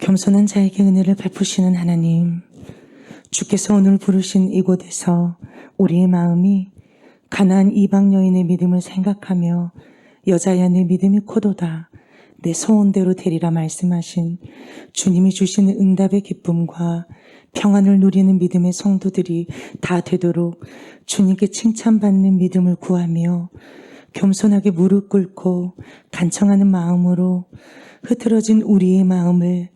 겸손한 자에게 은혜를 베푸시는 하나님, 주께서 오늘 부르신 이곳에서 우리의 마음이 가나안 이방 여인의 믿음을 생각하며 여자야 내 믿음이 코도다 내 소원대로 되리라 말씀하신 주님이 주시는 응답의 기쁨과 평안을 누리는 믿음의 성도들이 다 되도록 주님께 칭찬받는 믿음을 구하며 겸손하게 무릎 꿇고 간청하는 마음으로 흐트러진 우리의 마음을,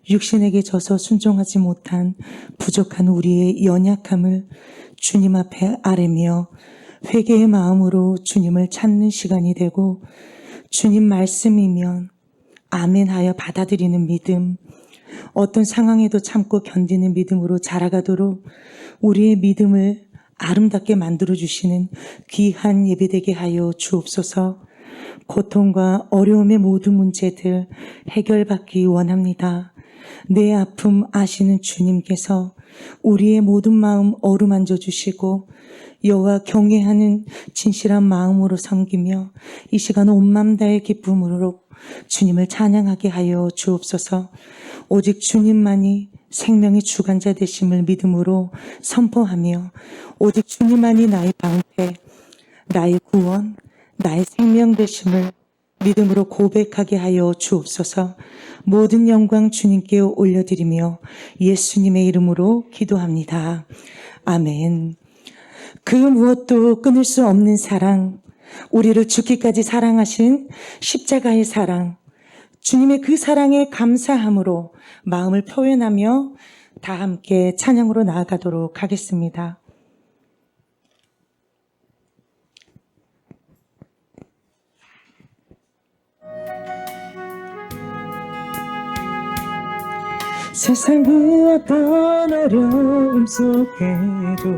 육신에게 져서 순종하지 못한 부족한 우리의 연약함을 주님 앞에 아뢰며 회개의 마음으로 주님을 찾는 시간이 되고, 주님 말씀이면 아멘 하여 받아들이는 믿음, 어떤 상황에도 참고 견디는 믿음으로 자라가도록 우리의 믿음을 아름답게 만들어주시는 귀한 예배되게 하여 주옵소서. 고통과 어려움의 모든 문제들 해결받기 원합니다. 내 아픔 아시는 주님께서 우리의 모든 마음 어루만져 주시고 여호와 경외하는 진실한 마음으로 섬기며 이 시간 온 맘 다의 기쁨으로 주님을 찬양하게 하여 주옵소서. 오직 주님만이 생명의 주관자 되심을 믿음으로 선포하며 오직 주님만이 나의 방패, 나의 구원, 나의 생명 되심을 믿음으로 고백하게 하여 주옵소서. 모든 영광 주님께 올려드리며 예수님의 이름으로 기도합니다. 아멘. 그 무엇도 끊을 수 없는 사랑, 우리를 죽기까지 사랑하신 십자가의 사랑, 주님의 그 사랑에 감사함으로 마음을 표현하며 다 함께 찬양으로 나아가도록 하겠습니다. 세상 그 어떤 어려움 속에도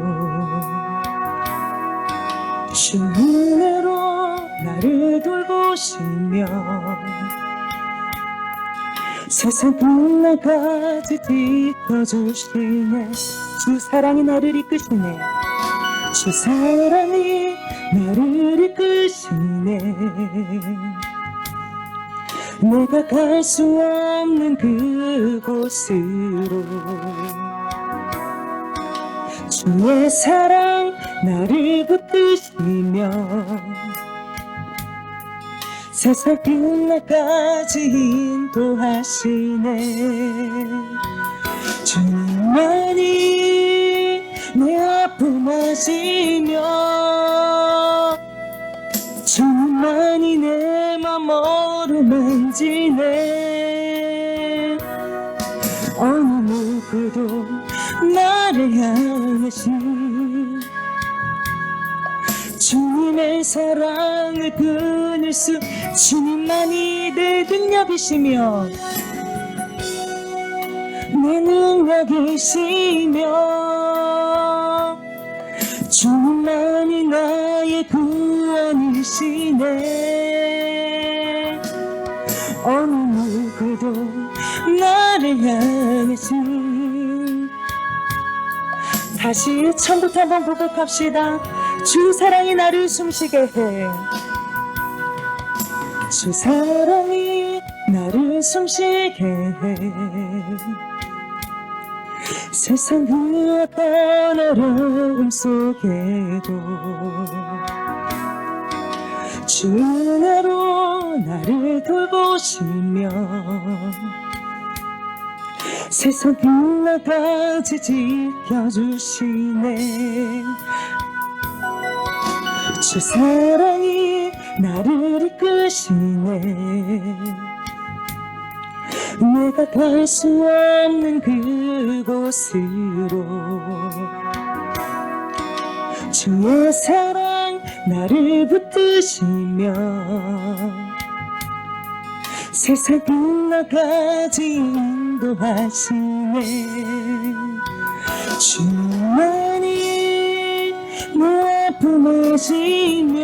주 은혜로 나를 돌보시며 세상 끝날까지 지켜주시네. 주 사랑이 나를 이끄시네. 주 사랑이 나를 이끄시네. 내가 갈 수 없는 그곳으로 주의 사랑 나를 붙드시며 세상 끝날까지 인도하시네. 주님만이 내 아픔 아시며 주님만이 내 맘 어루만지네. 어느 누구도 나를 향하신 주님의 사랑을 끊을 수, 주님만이 내 능력이시며 내 능력이시며 주님만이 나의 구원이시네. 어느 누구도 나를 향하신, 다시 처음부터 한번 고백합시다. 주 사랑이 나를 숨쉬게 해. 주 사랑이 나를 숨쉬게 해. 세상 그 어떤 어려움 속에도 주 은혜로 나를 돌보시며 세상 끝날까지 지켜주시네. 주 사랑이 나를 이끄시네. 내가 갈 수 없는 그곳으로 주의 사랑 나를 붙드시며 세상 끝날까지 인도하시네. 주만이 내 아픔 아시며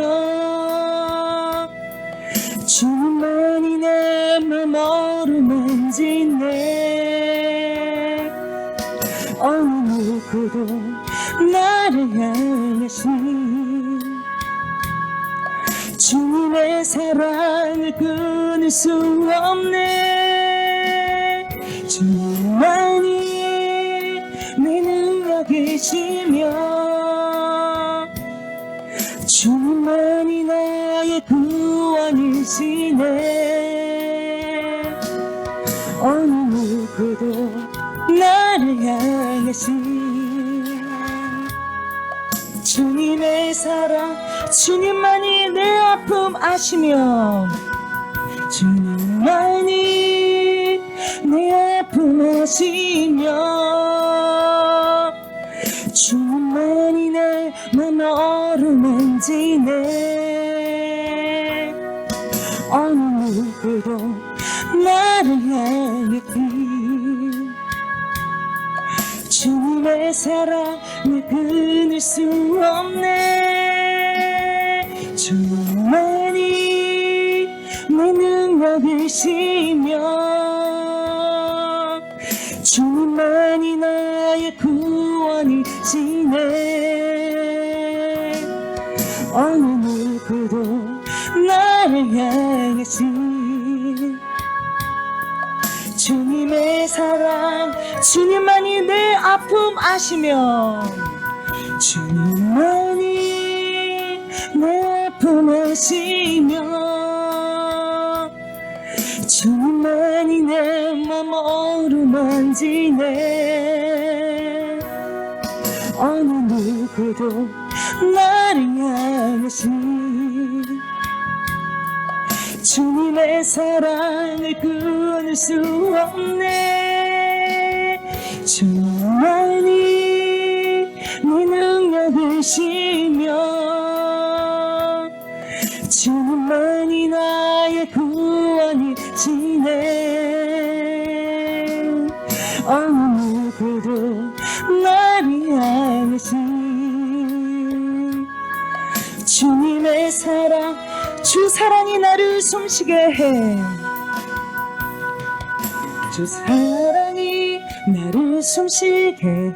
주만이 내 맘 어루만지네. 어느 누구도 나를 향하신 주님의 사랑을 끊을 수 없네. 주 계시며 주님만이 나의 구원이시네. 어느 누구도 나를 향하신 주님의 사랑, 주님만이 내 아픔 아시며 주님만이 내 아픔 아시며 주님만이 내 맘 어루만지네. 어느 누구도 나를 향했기 주님의 사랑을 끊을 수 없네. 주님만이 내 능력이시며 주님만이 나의 구원이시네. 어느 누구도 나를 향하신 주님의 사랑, 주님만이 내 아픔 아시며 주님만이 내 아픔 아시며 주님만이 내 맘 어루만지네. 어느 누구도 나를 향하신 주님의 사랑을 끊을 수 없네. 주님만이 네 능력이시며 주님만이 나의 구원이시네. 어느 누구도 나를 향하신 주님의 사랑, 주 사랑이 나를 숨쉬게 해. 주 사랑이 나를 숨쉬게 해.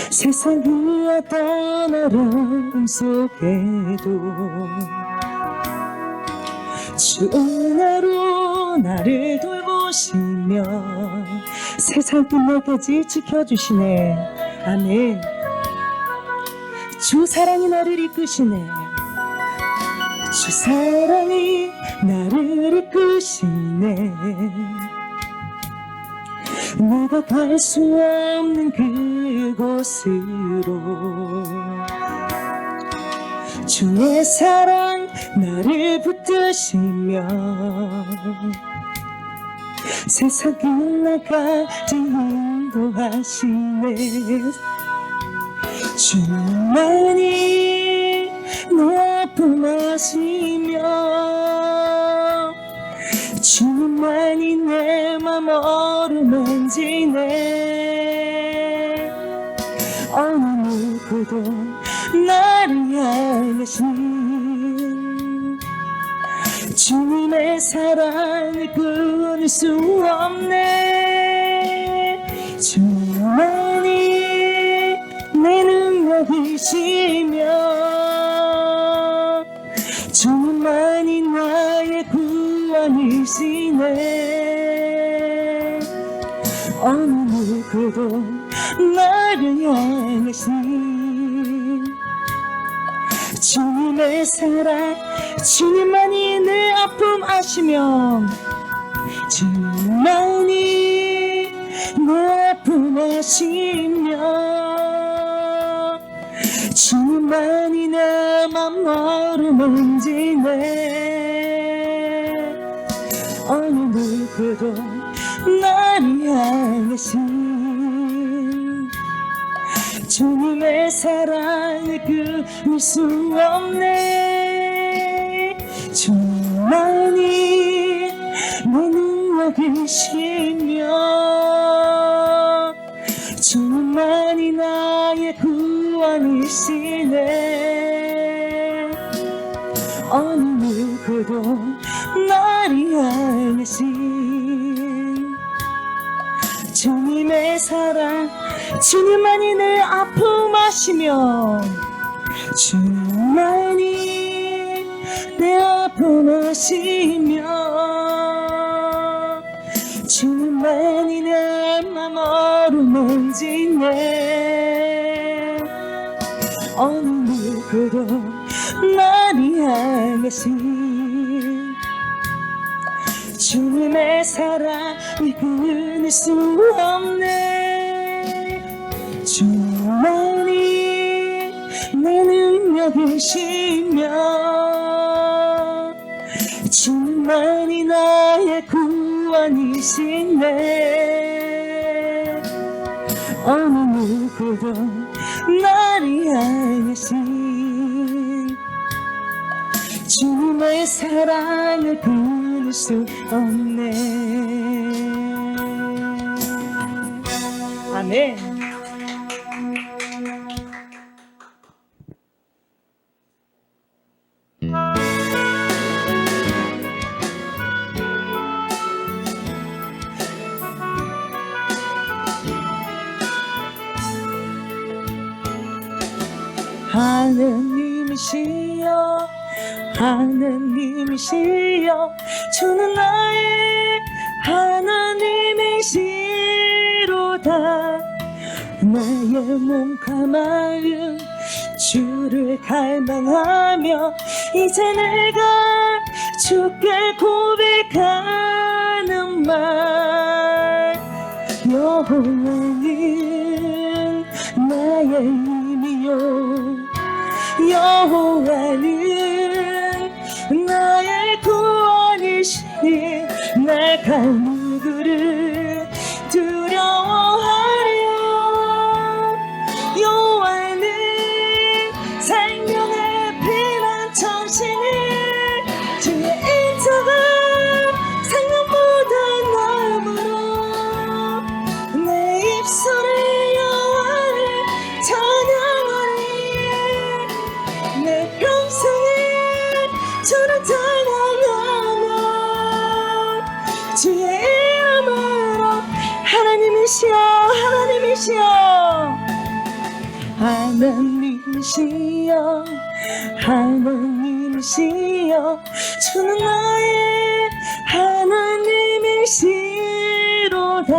세상 그 어떤 어려움 속에도 주 은혜로 나를 돌보시며 세상 끝날까지 지켜주시네. 아멘. 주 사랑이 나를 이끄시네. 주 사랑이 나를 이끄시네. 내가 갈 수 없는 그곳으로 주의 사랑 나를 붙드시며 세상 끝날까지 인도하시네. 주님만이 내 아픔 아시며 주님만이 내 맘 어루만지네. 어느 누구도 나를 향하신 주님의 사랑을 끊을 수 없네. 주님만이 내 능력이시며 주님만이 나의 구원이시네. 어느 누구도 나를 향하신 주님의 사랑, 주님만이 내 아픔 아시며 주님만이 내 아픔 아시며 주님만이 내 맘 어루만지네. 어느 누구도 나를 향하신 주님의 사랑을 끊을 수 없네. 주님만이 내 능력이시며 주님만이 나의 구원이시네. 어느 누구도 나를 향하신 주님의 사랑, 주님만이 내 아픔 아시며 주님만이 내 아픔 아시며 주님만이 내 맘 어루만지네. 던지네. 어느 누구도 나를 향하신 주님의 사랑을 끊을 수 없네. 주만이 내 능력이시며 주만이 나의 구원이시네. 어느 누구도 나를 향하신 주님의 사랑을 끊을 수 없네. 아멘. 하느님이시여 하느님이시여 주는 나의 하나님이시로다. 나의 몸과 마음 주를 갈망하며 이제 내가 주께 고백하는 말. 여호와는 나의 힘이요 여호와는 나의 구원이시니 내가 누구를 두려워하랴. 여호와는 생명의 피난처시니 주의 인자가 생명보다 나음으로 내 입술을 여호와를 찬양하리. 내 평생에 주를 찬양하며 주의 이름으로 하나님이시여 하나님이시여 하나님이시여 하나님이시여 주는 나의 하나님이시로다.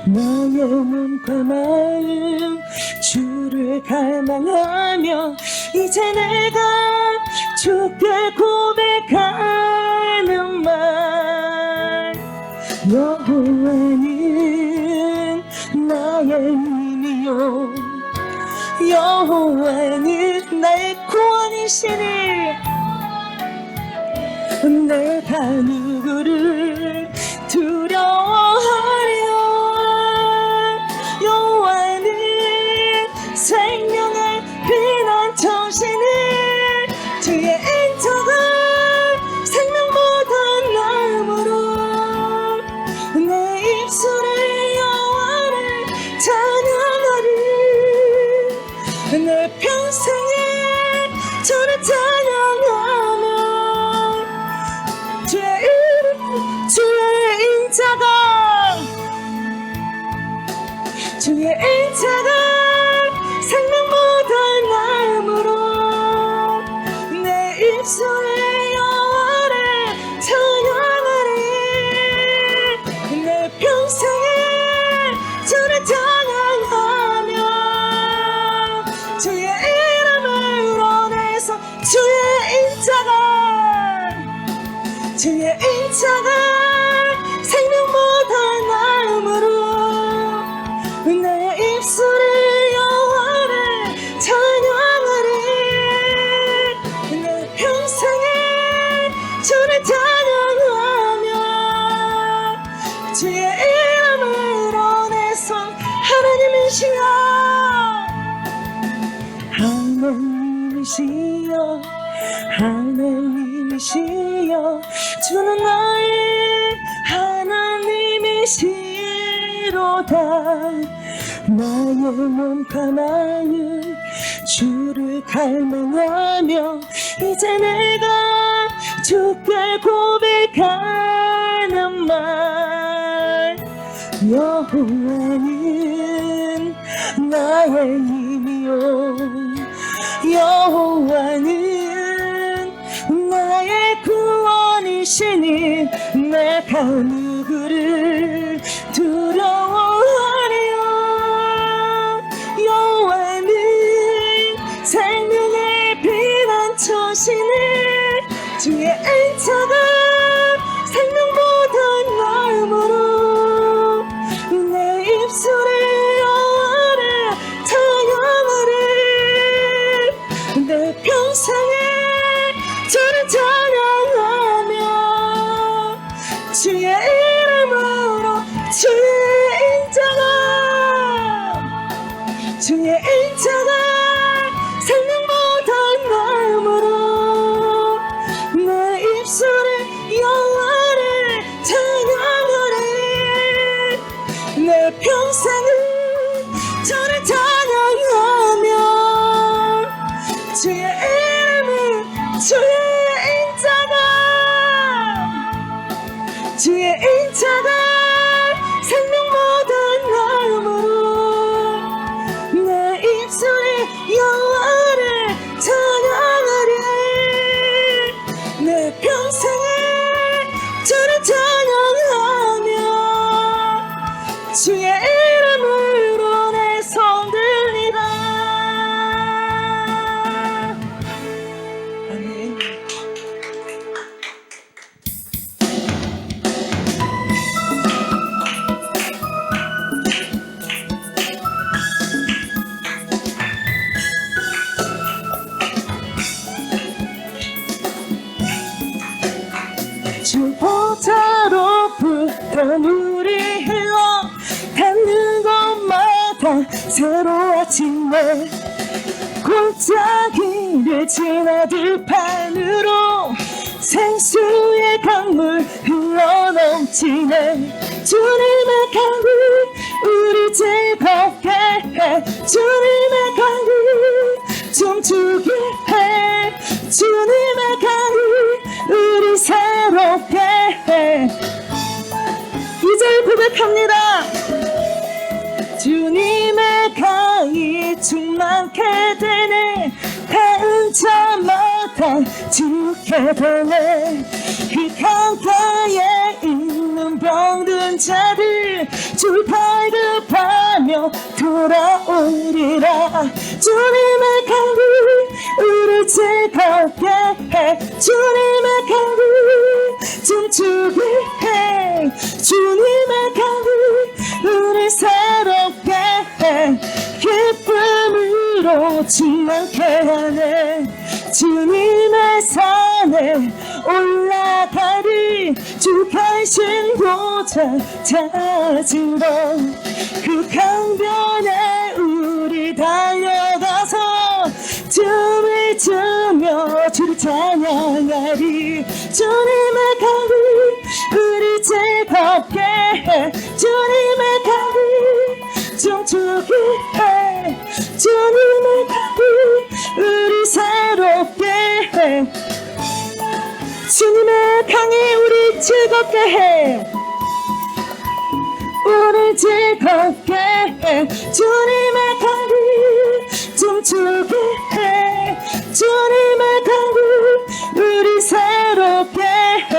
나의 몸과 마음 주를 갈망하며 이제 내가 주께 고백하는 말. 여호와는 나의 힘이요 여호와는 나의 구원이시니 내가 누구를 두려워하랴. 여호와는 생명의 피난처시니 주의 인자가 생명보다 나음으로 내 입술을 여호와를 찬양하리. 내 평생에 주를 찬양하며 주의 이름 주의 인자가 생명보다 나음으로 내 입술을 여호와를 찬양하리. 내 평생에 주를 찬양하며 주의 이름을 원해서 주의 인자가 생명보다 나음으로 내 입술을 여호와를 찬양하리. 내 평생에 주를 찬양하며 주의 이름을 원해서 하나님이시여 하나님이시여 하나님이시여 주는 나의 하나님이시로다. 나의 몸과 마음 주를 갈망하며 이제 내가 주께 고백하는 말. 여호와는 나의 힘이요 여호와는 나의 구원이시니 내가 누구를 두려워하리요. 주의 인자가 생명보다 넓으로 내 입술에 여호와를 찬양하리 내 평생에 주를 찬양하며 주의 이름으로 주의 인자가 생명보다 넓으로 내 입술에 여호와를 찬양하리 내 평생을 주를 찬양하며 주의 이름을 주의 인자가 생명보다 넓으로 내 입술에 여호와를 찬양하리 내 평생을 주를 찬양하며 주의 이름으로 내 손 들리라. 아멘. 주 보좌로부터 물이 흘러 닿는 곳마다 새로워지네 골짜기를 지나 들판으로 생수의 강물 흘러넘치네 주님의 강이 우리 즐겁게 해 주님의 강이 춤추게 해 주님의 강이 우리 새롭게 해 2절 고백합니다. 주님의 강이 충만케 되네 닿은 자마다 지우게 되네 그 강가에 있는 병든 자들 주 발급하며 돌아오리라 주님의 강이 우리 즐겁게 해 주님의 강이 춤추게 해 주님의 강이 우리 새롭게 해 기쁨으로 충만케 하네 주님의 산에 올라가리 주 가신 보좌 찾으러 그 강변에 우리 달려가서 춤을 추며 주를 찬양하리 주님의 강이 우리 즐겁게 해 주님의 강이 춤추게 해 주님의 강이 우리 새롭게 해 주님의 강이 우리 즐겁게 해 우리 즐겁게 해 주님의 강이 춤추게 해 주님의 강이 우리 새롭게 해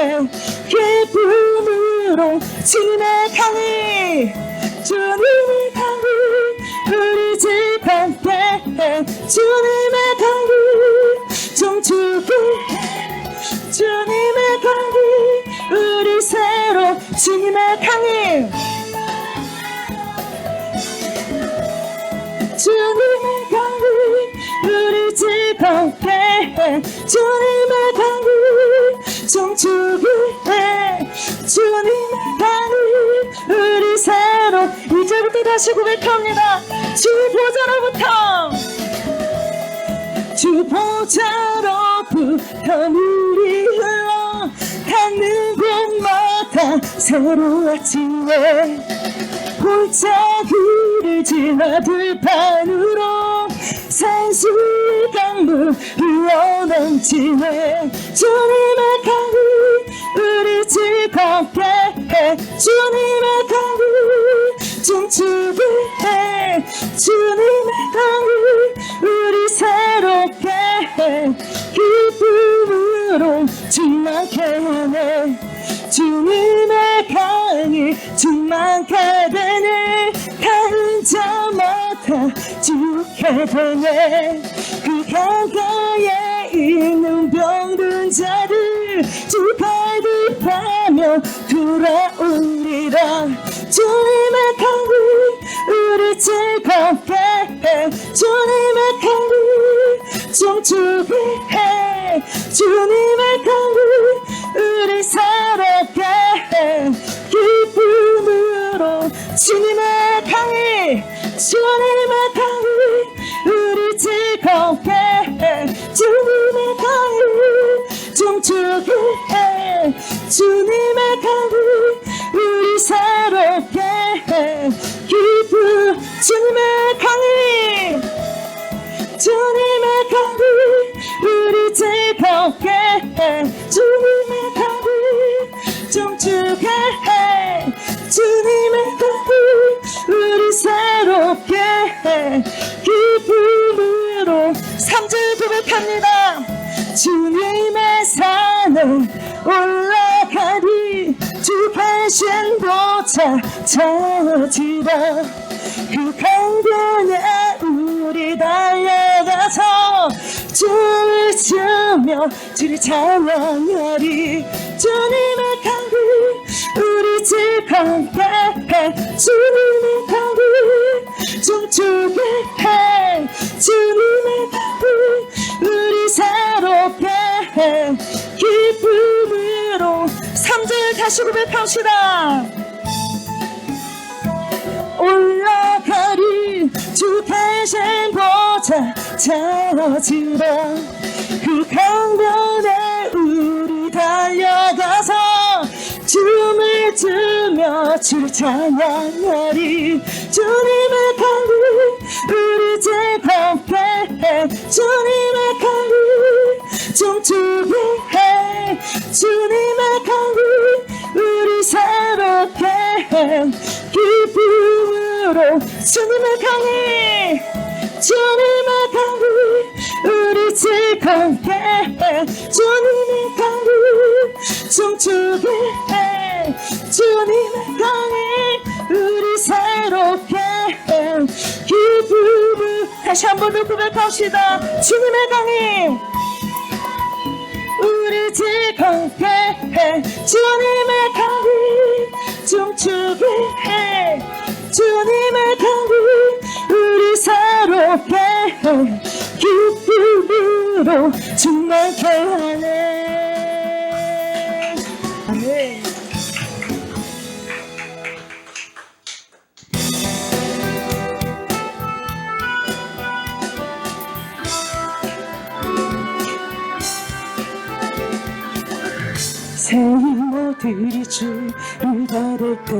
기쁨으로 주님의 강이 주님의 강이 우리 즐겁게 해 주님의 강이 춤추게 해 주님의 강이 우리 새로 주님의 강이 주님의 강이 우리 즐겁게 해 주님의 강이 춤추게 해 주님의 강이 우리 새로 이제부터 다시 고백합니다. 주 보좌로부터 물이 흘러 닿는 곳마다 새로워지네 골짜기를 지나 들판으로 생수의 강물 흘러넘치네 주님의 강이 우리 즐겁게 해 주님의 강이 춤추게 해 주님의 강이 우리 새롭게 해 기쁨으로 충만케 하네 주님의 강이 충만케 되네 닿은 자마다 지우게 되네 그 강가에 있는 병든 자들 두 발을 파며 돌아오리라. 주님의 강이 우리 즐겁게 해. 주님의 강이 춤추게 해. 주님의 강이 우리 새롭게 해. 기쁨으로 주님의 강이 주님의 강이 우리 즐겁게 해. 주님의 강이 춤추게 해. 주님의 강이 우리 새롭게 해. 기쁨 주님의 강이 주님의 강이 우리 즐겁게 해. 주님의 강이 춤추게 해. 주님의 강이 우리 새롭게 해. 기쁨으로 3절 고백합니다. 주님의 산에 올라가리. 주 대신 보좌 찾으라. 그 강변에 우리 달려가서 춤을 추며 주를 찬양하리. 주님의 강이 우리 즐겁게 해. 주님의 강이 춤추게 해. 주님의 강이 우리 새롭게 해. 기쁨으로 3절 다시 고백합시다. 올라가리. 주 대신 보좌 찾으라. 그 강변에 우리 달려가서 춤을 추며 주를 찬양하리. 주님의 강이 우리 즐겁게 해. 주님의 강이 춤추게 해. 주님의 강이 우리 새롭게 해. 기쁨으로 주님의 강이 주님의 강이 우리 즐겁게 해. 주님의 강이 춤추게 해. 주님의 강이 우리 새롭게 해. 기쁨을 다시 한 번 더 고백합시다. 주님의 강이 우리 즐겁게 해. 주님의 강이 춤추게 해. 주님의 강이 우리 새롭게 해. 기쁨으로 충만케 하네. 아멘. 새 이모들이 주를 바랄 때,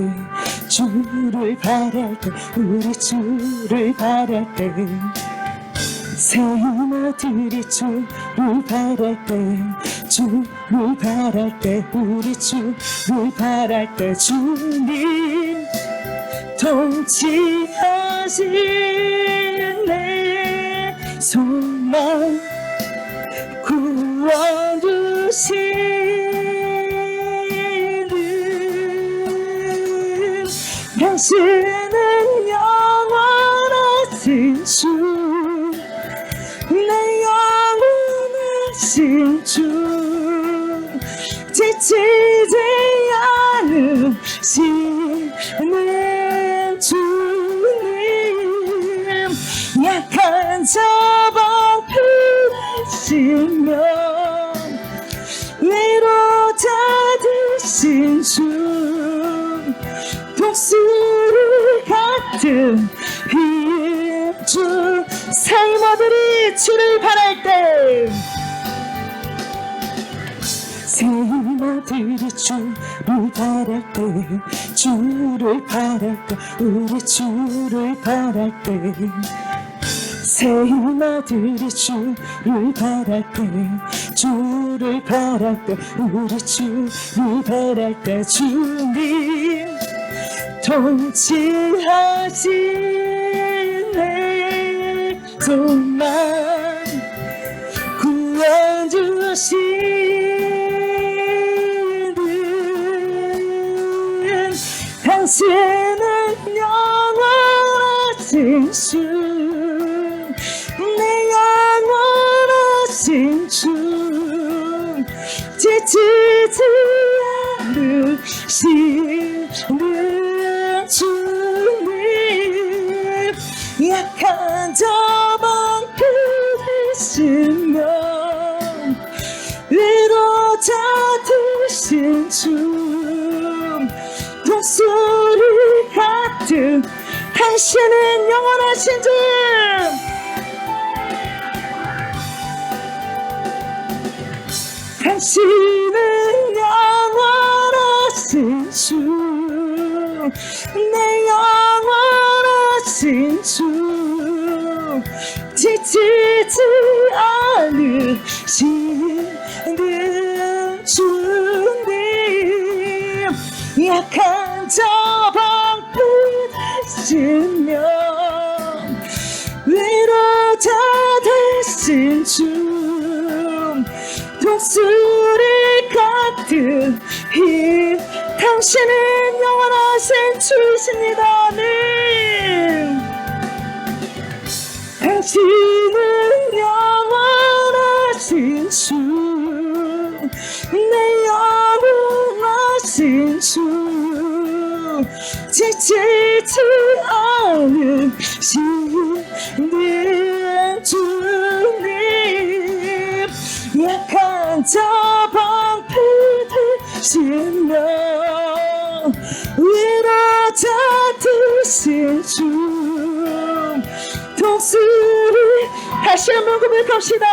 주를 바랄 때, 우리 주를 바랄 때, 새 이모들이 주를 바랄 때, 주를 바랄 때, 우리 주를 바랄 때, 주님 통치하신 내 소망 구원 주시는 당신은 영원하신 주, 내 영원하신 주, 지치지 않으시는 주님, 약한 자방 필하시며 위로자 되신 주, 독수리 같은 힘주, 사이모들이 주를 바랄 때, 사이모들이 주를 바랄 때, 주를 바랄 때, 우리 주를 바랄 때, 새마들이 주를 바랄 때, 주를 바랄 때, 우리 주를 바랄 때, 주님 통치하신 내 소망 구원 주시는 당신은 영원하신 주, 내 영원하신 주, 지치지 않으시는 주님 약한 자만 그리시면 위로자 되신 주 독수리 같은 당신은 영원하신 주 당신은 영원하신 주 내 영원하신 주 지치지 않으시는 주님 약한 자 방패되시며 위로자 되신 주 독수리 같은 힘 당신은 영원하신 주이십니다. 네. 당신은 영원하신 주 내 영원하신 주 지치지 않으시는 주님 약한 자 방패 되시며 위로자 되신 주 독수리 다시 한번 고백합시다.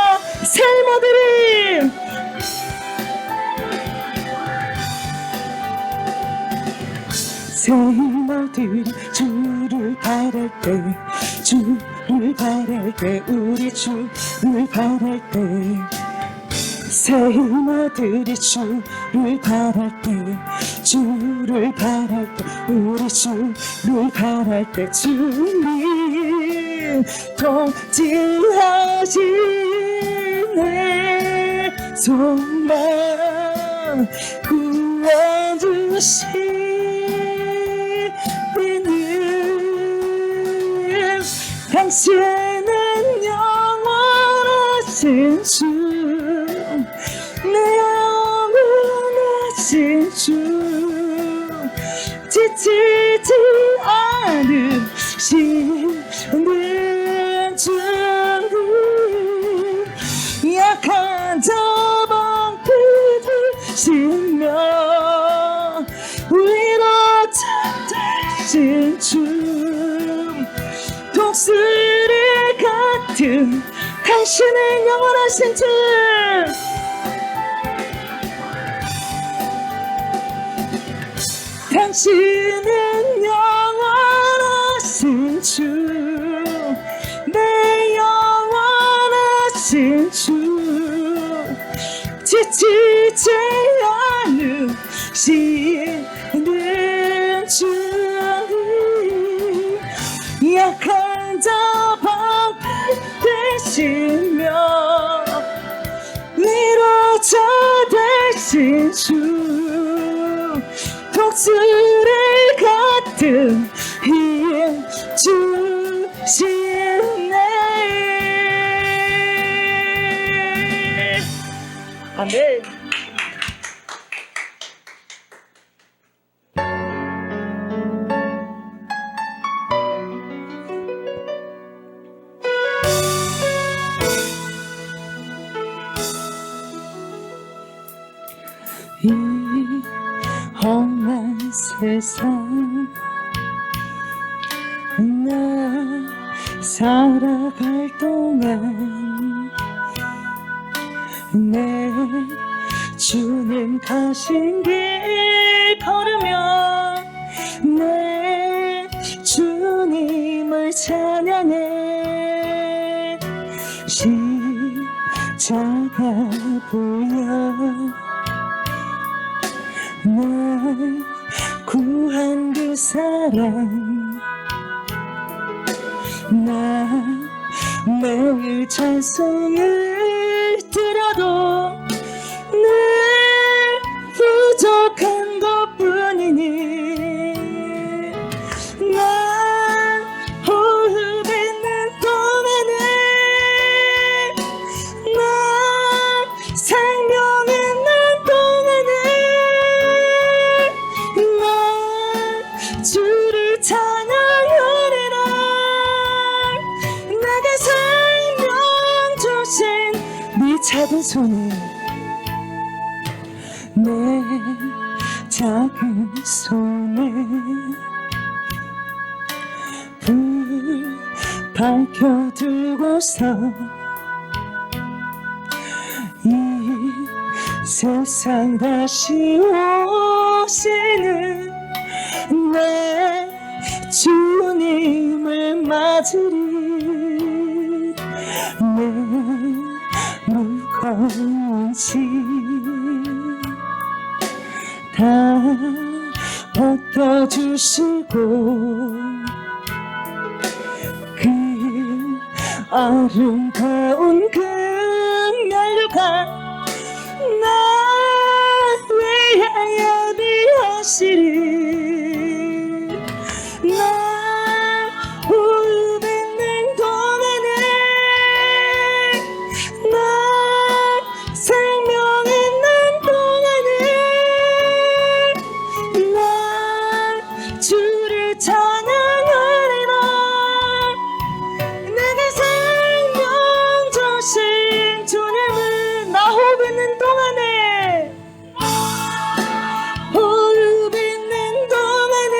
세모들이 세모들이 주를 바랄 때 주를 바랄 때 우리 주를 바랄 때 세모들이 주를 바랄 때 주를 바랄 때 우리 주를 바랄 때 주님 통치하시네 소망 구원주시는 당신은 영원하신 주 내 영원하신 주 지치지 않으시는 주님 약한 자 방패 되시며 위로자 되신 주 독수리 같은 당신은 영원하신 주 당신은 영원하신 주 내 영원하신 주 지치지 않으시는 주님 약한 자 방패 되시며 위로자 되신 주 독수리 같은 힘 주시네. 아멘. 이 험한 세상 나 살아갈 동안 내 주님 가신 길 걸으며 내 주님을 찬양해 십자가 보여 날 구한 그 사랑 나 매일 찬송을 드려도 늘 부족한 것뿐이니 난 호흡 있는 동안에 난 생명 있는 동안에 손에 내 작은 손에 불 밝혀 들고서 이 세상 다시 오시는 내 주님을 맞으리. 내 무거운 짐 다 벗겨주시고 그 아름다운 긍휼과 나 위하여 비하시리. 나 호흡 있는 동안에 나 생명 있는 동안에 나 주를 찬양하리라. 내게 생명 주신 주님을 나 호흡 있는 동안에 호흡 있는 동안에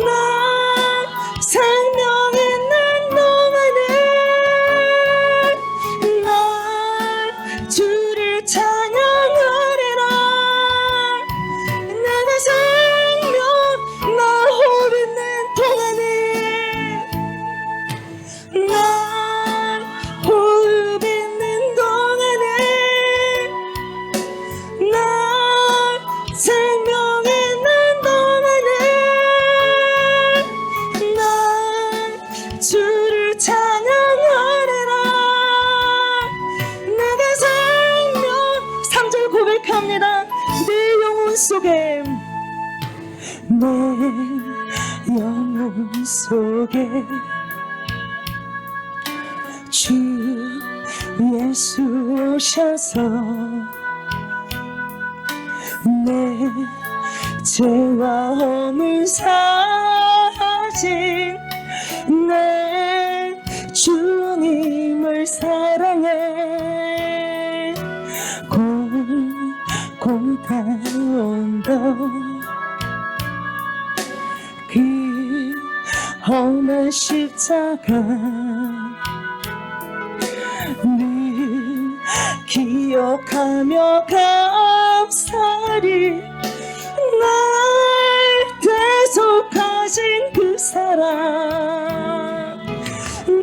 나 생명 있는 동안에 나 주를 찬양하리라. 내게 생명 나 호흡 있는 동안에 나 호흡 있는 동안에 나 생명 있는 동안에 나 주를 찬양하리라. 내게 생명 3절 고백합니다. 내 영혼 속에 내 영혼 속에 주 예수 오셔서 내 죄와 허물 사하신 내 주님을 사랑해. 골고다운다 그 험한 십자가 늘 기억하며 감사리. 날 대속하신 그 사랑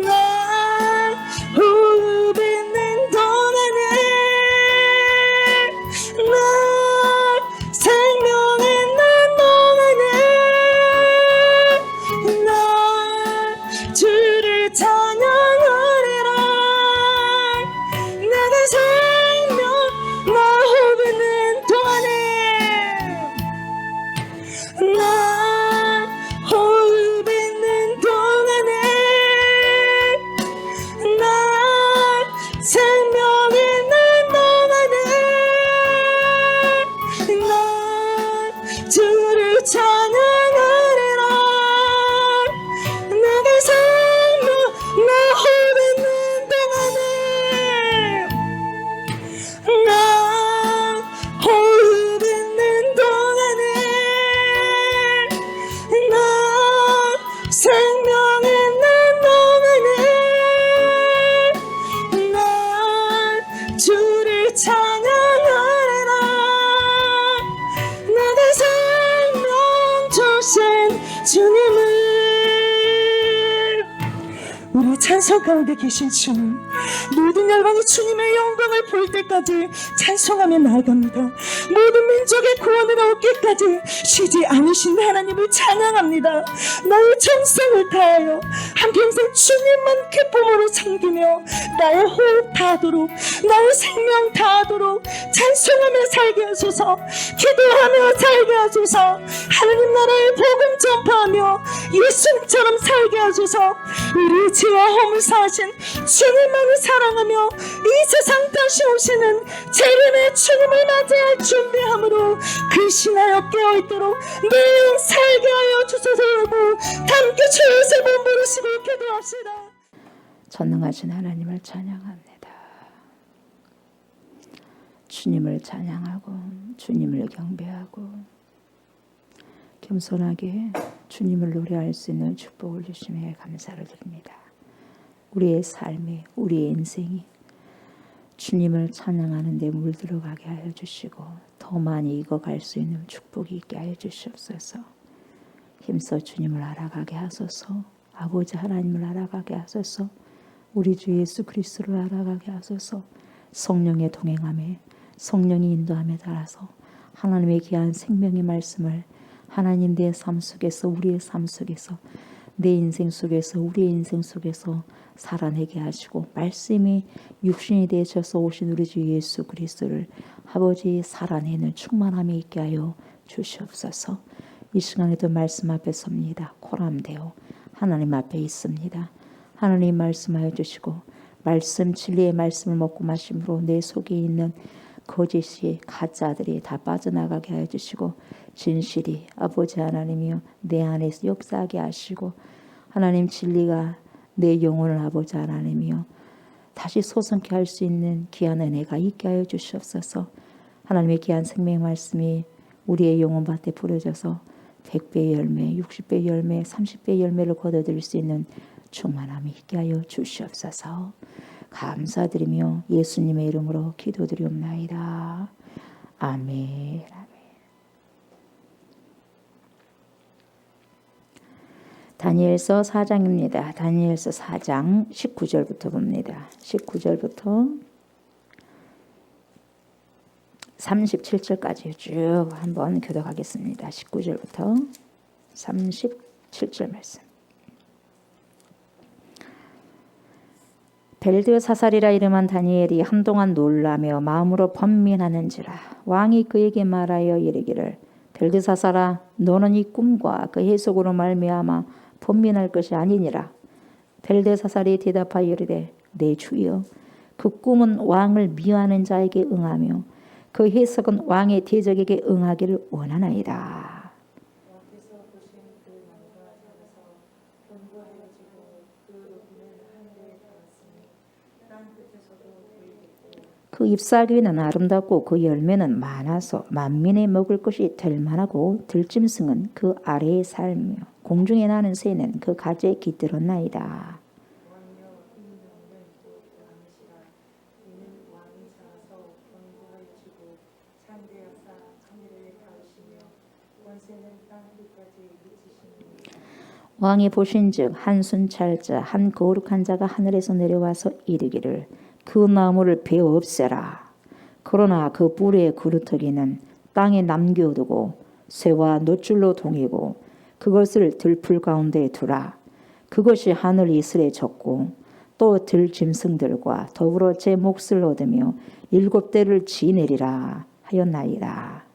날 호흡 있는 동안에 날 생명 있는 동안에 날 주를 찬양하리라. 내게 생명 나 호흡 있는 동안에 나 호흡 있는 동안에 나 생명 있는 동안에 나 주를 찬양하리라. 내게 생명 나 호흡 있는 동안에 나 호흡 있는 동안에 나 생명 있는 동안에 나 주를 찬양하리라. 내게 생명 주신 주님을. 우리 찬송 가운데 계신 주님, 모든 열방이 주님의 영광을 볼 때까지 찬송하며 나아갑니다. 모든 민족의 구원을 얻기까지 쉬지 않으신 하나님을 찬양합니다. 나의 정성을 다하여 한평생 주님만 기쁨으로 섬기며 나의 호흡 다하도록 나의 생명 다하도록 찬송하며 살게 하소서. 기도하며 살게 하소서. 하나님 나라의 복음 전파하며 예수님처럼 살게 하소서. 우리 죄와 허물 사하신 주님만을 사랑하며 이 세상 다시 오시는 재림의 주님을 맞이할 준비함으로 근신하여 깨어있도록 늘 살게 하여 주소서. 여러분 함께 주의 이름을 부르시고 기도합시다. 전능하신 하나님을 찬양합니다. 주님을 찬양하고 주님을 경배하고 겸손하게 주님을 노래할 수 있는 축복을 주심에 감사를 드립니다. 우리의 삶이, 우리의 인생이 주님을 찬양하는 데 물들어가게 하여 주시고 더 많이 익어갈 수 있는 축복이 있게 하여 주시옵소서. 힘써 주님을 알아가게 하소서. 아버지 하나님을 알아가게 하소서. 우리 주 예수 그리스도를 알아가게 하소서. 성령의 동행함에 성령의 인도함에 따라서 하나님의 귀한 생명의 말씀을 하나님 내 삶 속에서 우리의 삶 속에서 내 인생 속에서 우리의 인생 속에서 살아내게 하시고 말씀이 육신이 되셔서 오신 우리 주 예수 그리스도를 아버지 살아내는 충만함이 있게 하여 주시옵소서. 이 시간에도 말씀 앞에 섭니다. 코람되어 하나님 앞에 있습니다. 하나님 말씀하여 주시고 말씀 진리의 말씀을 먹고 마심으로 내 속에 있는 거짓이 가짜들이 다 빠져나가게 하여 주시고 진실이 아버지 하나님이여 내 안에서 역사하게 하시고 하나님 진리가 내 영혼을 아버지 하나님이여 다시 솟음케 할 수 있는 귀한 은혜가 있게 하여 주시옵소서. 하나님의 귀한 생명의 말씀이 우리의 영혼 밭에 뿌려져서 100배의 열매, 60배의 열매, 30배의 열매를 거둬들일 수 있는 충만함이 있게 하여 주시옵소서. 감사드리며 예수님의 이름으로 기도드리옵나이다. 아멘. 다니엘서 4장입니다. 다니엘서 4장 19절부터 봅니다. 19절부터 37절까지 쭉 한번 교독하겠습니다. 19절부터 37절 말씀. 벨드사살이라 이름한 다니엘이 한동안 놀라며 마음으로 번민하는지라 왕이 그에게 말하여 이르기를 벨드사살아 너는 이 꿈과 그 해석으로 말미암아 번민할 것이 아니니라. 벨드사살이 대답하여 이르되 내 주여 그 꿈은 왕을 미워하는 자에게 응하며 그 해석은 왕의 대적에게 응하기를 원하나이다. 그 잎사귀는 아름답고 그 열매는 많아서 만민의 먹을 것이 될 만하고 들짐승은 그 아래에 살며 공중에 나는 새는 그 가지에 깃들었나이다. 왕이 보신즉 한 순찰자 한 거룩한 자가 하늘에서 내려와서 이르기를 그 나무를 베어 없애라. 그러나 그 뿔의 그루터기는 땅에 남겨두고 새와 노줄로 동이고 그것을 들풀 가운데 두라. 그것이 하늘 이슬에 젖고 또 들짐승들과 더불어 제 몫을 얻으며 7대를 지내리라 하였나이다.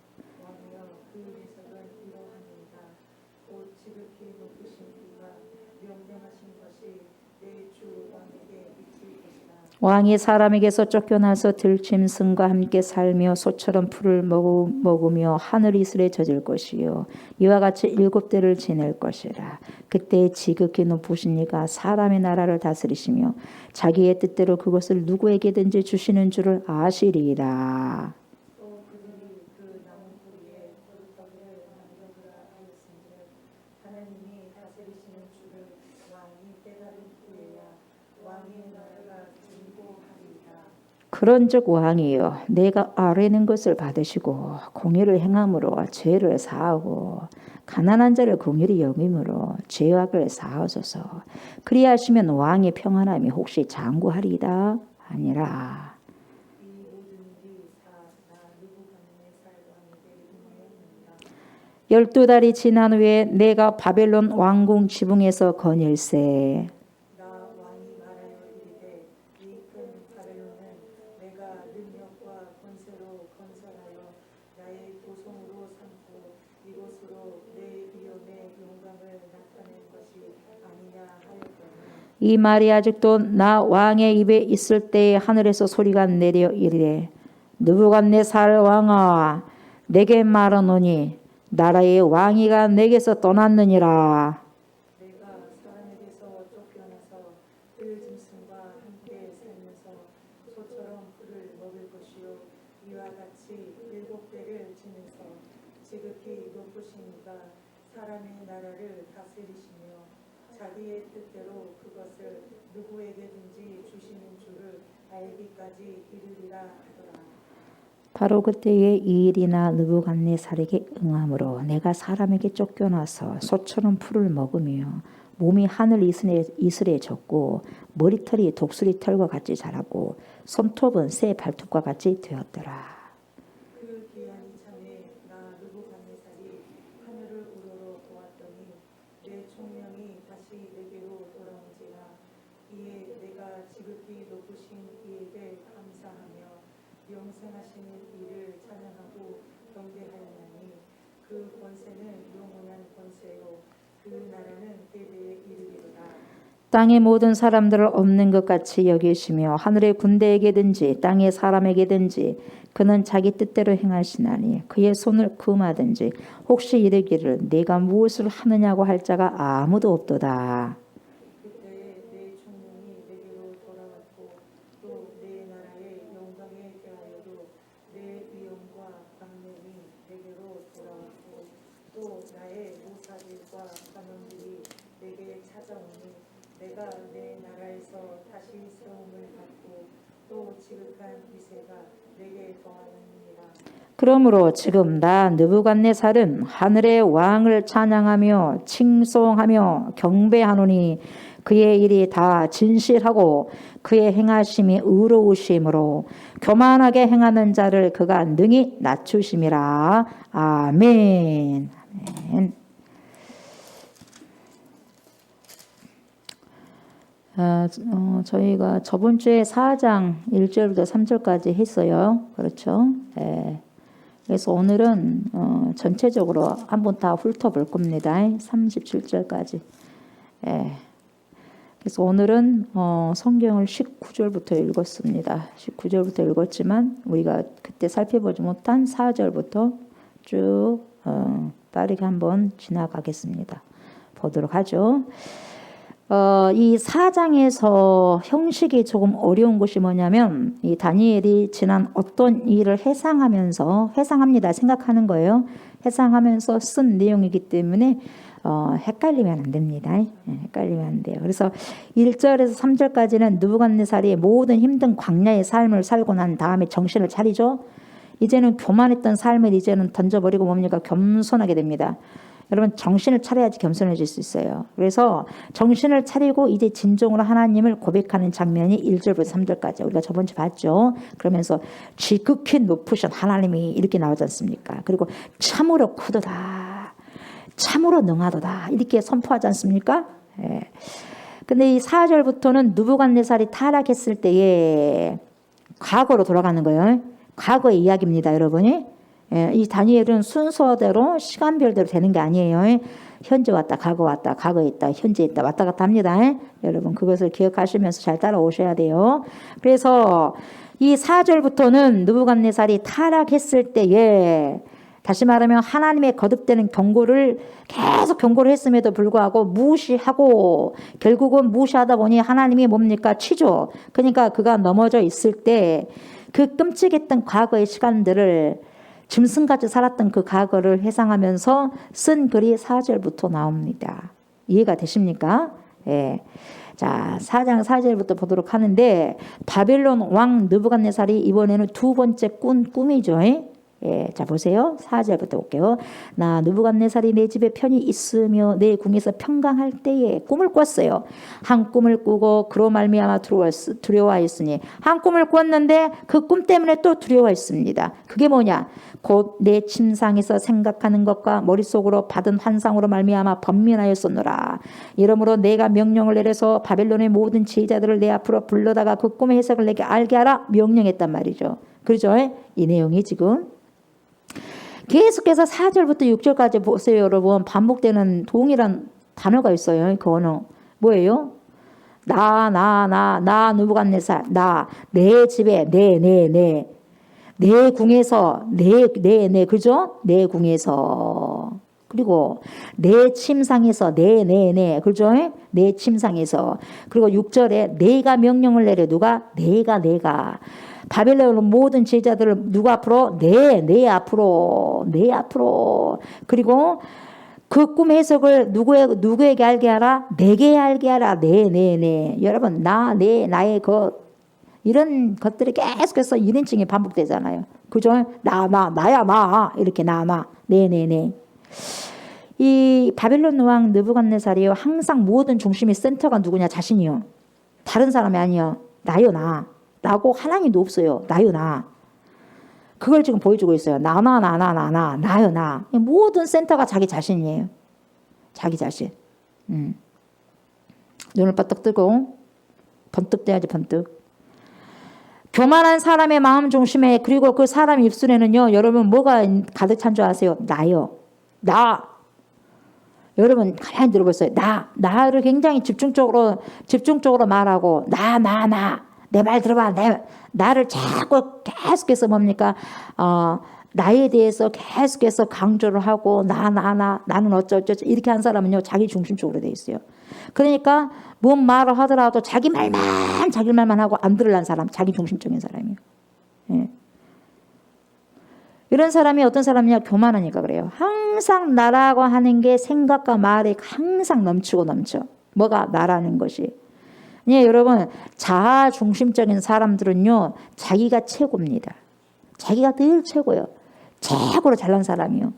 왕이 사람에게서 쫓겨나서 들짐승과 함께 살며 소처럼 풀을 먹으며 하늘 이슬에 젖을 것이요 이와 같이 7대를 지낼 것이라. 그때 지극히 높으신 이가 사람의 나라를 다스리시며 자기의 뜻대로 그것을 누구에게든지 주시는 줄을 아시리이다. 그런즉 왕이여 내가 아뢰는 것을 받으시고 공의를 행함으로 죄를 사하고 가난한 자를 긍휼히 여김으로 죄악을 사하소서. 그리하시면 왕의 평안함이 혹시 장구하리이다 아니라. 열두 달이 지난 후에 내가 바벨론 왕궁 지붕에서 거닐세. 이 말이 아직도 나 왕의 입에 있을 때에 하늘에서 소리가 내려 이르되 느부갓네살 왕아 내게 말하노니 나라의 왕위가 내게서 떠났느니라. 내가 사람에게서 쫓겨나서 들짐승과 함께 살면서 소처럼 풀을 먹을 것이요 이와 지극히 높으시니가 사람의 나라를 다스리시며 자기의 뜻대로 그것을 누구에게든지 주시는 줄을 알기까지 이르리라 하더라. 바로 그때에 이 일이나 느부갓네살에게 응함으로 내가 사람에게 쫓겨나서 소처럼 풀을 먹으며 몸이 하늘 이슬에 젖고 머리털이 독수리 털과 같이 자라고 손톱은 새 발톱과 같이 되었더라. 그 기한 이참에 나 느부갓네살이 하늘을 우러러 보았더니 내 총명이 다시 내게로 돌아온지라. 이에 내가 지극히 높으신 이에게 감사하며 영생하시는 이를 찬양하고 경배하였나니 그 권세는 영원한 권세요 그 나라는 대대에 이르리로다. 땅의 모든 사람들을 없는 것 같이 여기시며 하늘의 군대에게든지 땅의 사람에게든지 그는 자기 뜻대로 행하시나니 그의 손을 금하든지 혹시 이르기를 내가 무엇을 하느냐고 할 자가 아무도 없도다. 그때에 내 총명이 내게로 돌아왔고 또 내 나라의 영광에 대하여도 내 위엄과 강력이 내게로 돌아왔고 또 나의 모사들과 관원들이 내게 찾아오니 내가 내 나라에서 다시 세움을 받고 또 지극한 위세가 내게 더하느니라. 그러므로 지금 나 느부갓네살은 하늘의 왕을 찬양하며 칭송하며 경배하노니 그의 일이 다 진실하고 그의 행하심이 의로우심으로 교만하게 행하는 자를 그가 능히 낮추심이라. 아멘. 아멘. 저희가 저번 주에 4장 1절부터 3절까지 했어요. 그렇죠? 네. 그래서 오늘은 전체적으로 한번 다 훑어볼 겁니다. 37절까지. 네. 그래서 오늘은 성경을 19절부터 읽었습니다. 19절부터 읽었지만 우리가 그때 살펴보지 못한 4절부터 쭉 빠르게 한번 지나가겠습니다. 보도록 하죠. 이 4장에서 형식이 조금 어려운 것이 뭐냐면 이 다니엘이 지난 어떤 일을 회상합니다. 생각하는 거예요. 회상하면서 쓴 내용이기 때문에 헷갈리면 안 됩니다. 헷갈리면 안 돼요. 그래서 1절에서 3절까지는 느부갓네살이 모든 힘든 광야의 삶을 살고 난 다음에 정신을 차리죠. 이제는 교만했던 삶을 이제는 던져버리고 뭡니까? 겸손하게 됩니다. 여러분 정신을 차려야지 겸손해질 수 있어요. 그래서 정신을 차리고 이제 진정으로 하나님을 고백하는 장면이 1절부터 3절까지 우리가 저번 주 봤죠. 그러면서 지극히 높으신 하나님이 이렇게 나오지 않습니까? 그리고 참으로 크도다. 참으로 능하도다. 이렇게 선포하지 않습니까? 예. 근데 이 4절부터는 느부갓네살이 타락했을 때에 과거로 돌아가는 거예요. 과거의 이야기입니다, 여러분이. 예, 이 다니엘은 순서대로 시간별대로 되는 게 아니에요. 현재 왔다 과거 왔다 과거 있다 현재 있다 왔다 갔다 합니다. 여러분 그것을 기억하시면서 잘 따라오셔야 돼요. 그래서 이 4절부터는 느부갓네살이 타락했을 때에 다시 말하면 하나님의 거듭되는 경고를 계속 경고를 했음에도 불구하고 무시하고 결국은 무시하다 보니 하나님이 뭡니까? 치죠. 그러니까 그가 넘어져 있을 때 그 끔찍했던 과거의 시간들을 짐승같이 살았던 그 과거를 회상하면서 쓴 글이 4절부터 나옵니다. 이해가 되십니까? 예. 자, 4장 4절부터 보도록 하는데 바벨론 왕 느부갓네살이 이번에는 두 번째 꾼 꿈이죠. 예, 자 보세요. 4절부터 볼게요. 나 느부갓네살이 내 집에 편히 있으며 내 궁에서 평강할 때에 꿈을 꿨어요. 한 꿈을 꾸고 그로 말미암아 두려워하였으니 한 꿈을 꿨는데 그 꿈 때문에 또 두려워했습니다. 그게 뭐냐? 곧 내 침상에서 생각하는 것과 머릿속으로 받은 환상으로 말미암아 번민하였었노라. 이러므로 내가 명령을 내려서 바벨론의 모든 지휘자들을 내 앞으로 불러다가 그 꿈의 해석을 내게 알게 하라 명령했단 말이죠. 그렇죠? 이 내용이 지금 계속해서 4절부터 6절까지 보세요. 여러분 반복되는 동일한 단어가 있어요. 그 언어 뭐예요? 나 느부갓네살 나 내 집에 내 궁에서 내 그죠? 내 궁에서 그리고 내 침상에서 그죠? 내 침상에서 그리고 6절에 내가 명령을 내려 누가 내가 바벨론 모든 제자들을 누구 앞으로? 내 앞으로. 그리고 그 꿈 해석을 누구에게 알게 하라? 내게 알게 하라. 내. 여러분, 나의 이런 것들이 계속해서 1인칭이 반복되잖아요. 그죠? 나야. 이렇게 나. 내. 이 바벨론 왕 느부갓네살이요. 항상 모든 중심의 센터가 누구냐? 자신이요. 다른 사람이 아니요. 나요. 나고 하나님도 없어요. 나요. 그걸 지금 보여주고 있어요. 나요. 모든 센터가 자기 자신이에요. 자기 자신. 눈을 바짝 뜨고 번뜩 떼야지 번뜩. 교만한 사람의 마음 중심에 그리고 그 사람 입술에는요. 여러분 뭐가 가득 찬 줄 아세요? 나요. 나. 여러분 가만히 들어보세요. 나를 굉장히 집중적으로 말하고 내 말 들어봐. 나를 자꾸 계속해서 뭡니까? 나에 대해서 계속해서 강조를 하고 나는 어쩌고 이렇게 한 사람은요. 자기 중심적으로 돼 있어요. 그러니까 뭔 말을 하더라도 자기 말만 하고 안 들으려는 사람, 자기 중심적인 사람이에요. 예. 이런 사람이 어떤 사람이냐? 교만하니까 그래요. 항상 나라고 하는 게 생각과 말에 항상 넘쳐. 뭐가 나라는 것이. 예, 여러분 자아 중심적인 사람들은요. 자기가 최고입니다. 자기가 늘 최고예요. 최고로 잘난 사람이요.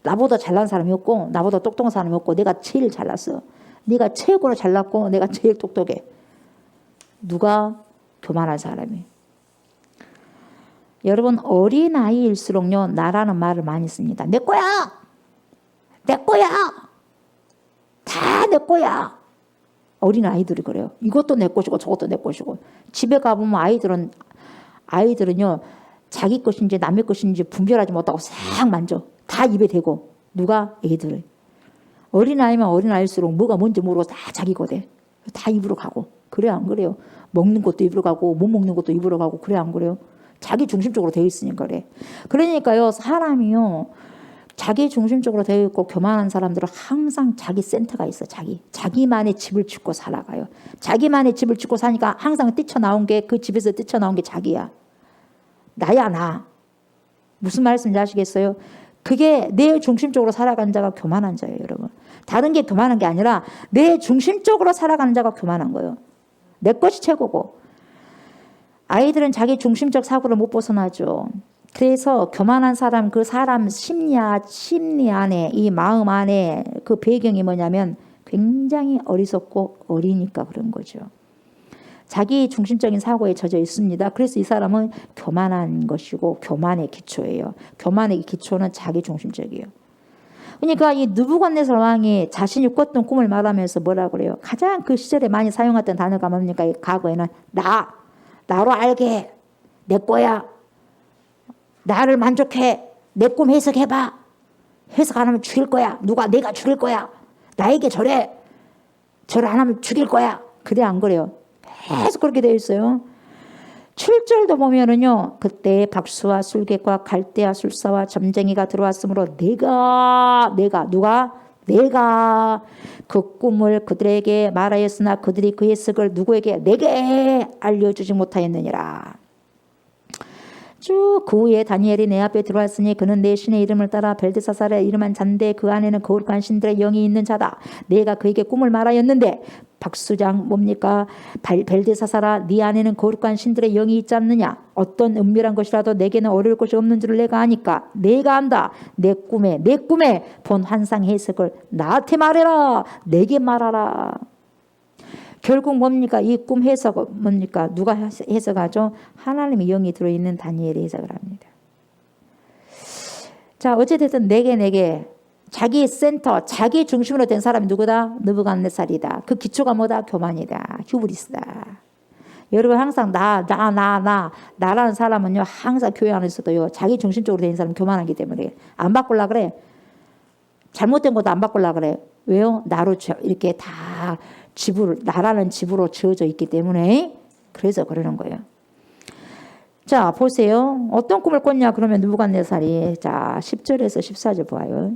나보다 잘난 사람이 없고 나보다 똑똑한 사람이 없고 내가 제일 잘났어. 네가 최고로 잘났고 내가 제일 똑똑해. 누가? 교만한 사람이. 여러분 어린아이일수록요. 나라는 말을 많이 씁니다. 내 거야. 다 내 거야. 어린아이들이 그래요. 이것도 내 것이고 저것도 내 것이고. 집에 가보면 아이들은요. 자기 것인지 남의 것인지 분별하지 못하고 싹 만져. 다 입에 대고. 누가? 애들. 어린아이면 어린아이일수록 뭐가 뭔지 모르고 다 자기 거대. 다 입으로 가고. 그래 안 그래요? 먹는 것도 입으로 가고 못 먹는 것도 입으로 가고 그래 안 그래요? 자기 중심적으로 되어 있으니까 그래. 그러니까요. 사람이요. 자기 중심적으로 되어 있고 교만한 사람들은 항상 자기 센터가 있어. 자기만의 집을 짓고 살아가요. 자기만의 집을 짓고 사니까 항상 뛰쳐나온 게 그 집에서 뛰쳐나온 게 자기야. 나야 나. 무슨 말씀인지 아시겠어요? 그게 내 중심적으로 살아가는 자가 교만한 자예요. 여러분. 다른 게 교만한 게 아니라 내 중심적으로 살아가는 자가 교만한 거예요. 내 것이 최고고. 아이들은 자기 중심적 사고를 못 벗어나죠. 그래서 교만한 사람, 그 사람 심리 안에, 이 마음 안에 그 배경이 뭐냐면 굉장히 어리석고 어리니까 그런 거죠. 자기 중심적인 사고에 젖어 있습니다. 그래서 이 사람은 교만한 것이고 교만의 기초예요. 교만의 기초는 자기 중심적이에요. 그러니까 이 느부갓네살 왕이 자신이 꿨던 꿈을 말하면서 뭐라 그래요? 가장 그 시절에 많이 사용했던 단어가 뭡니까? 과거에는 나로 알게, 내 거야, 나를 만족해, 내 꿈 해석해봐, 해석 안 하면 죽일 거야, 내가 죽일 거야, 나에게 절해, 절 안 하면 죽일 거야. 그래 안 그래요? 계속 그렇게 되어 있어요. 7절도 보면은요. 그때 박수와 술객과 갈대아 술사와 점쟁이가 들어왔으므로 내가 그 꿈을 그들에게 말하였으나 그들이 그 해석을 누구에게? 내게 알려주지 못하였느니라. 쭉 그 후에 다니엘이 내 앞에 들어왔으니 그는 내 신의 이름을 따라 벨드사살의 이름한 잔데 그 안에는 거룩한 신들의 영이 있는 자다. 내가 그에게 꿈을 말하였는데 박수장 뭡니까? 벨드사살아 네 안에는 거룩한 신들의 영이 있지 않느냐? 어떤 은밀한 것이라도 내게는 어려울 것이 없는 줄을 내가 아니까 내가 안다. 내 꿈에 본 환상 해석을 나한테 말해라. 내게 말하라. 결국 뭡니까? 이 꿈 해석은 뭡니까? 누가 해석하죠? 하나님의 영이 들어있는 다니엘이 해석을 합니다. 자, 어찌됐든 내게 자기 센터, 자기 중심으로 된 사람이 누구다? 느부갓네살이다. 그 기초가 뭐다? 교만이다. 휴브리스다. 여러분 항상 나라는 사람은요 항상 교회 안에서도요 자기 중심적으로 된 사람은 교만하기 때문에 안 바꾸려 그래. 잘못된 것도 안 바꾸려 그래. 왜요? 나로 이렇게 다 나라는 집으로 지어져 있기 때문에 그래서 그러는 거예요. 자 보세요. 어떤 꿈을 꿨냐 그러면 느부갓네살이 자 10절에서 14절 봐요.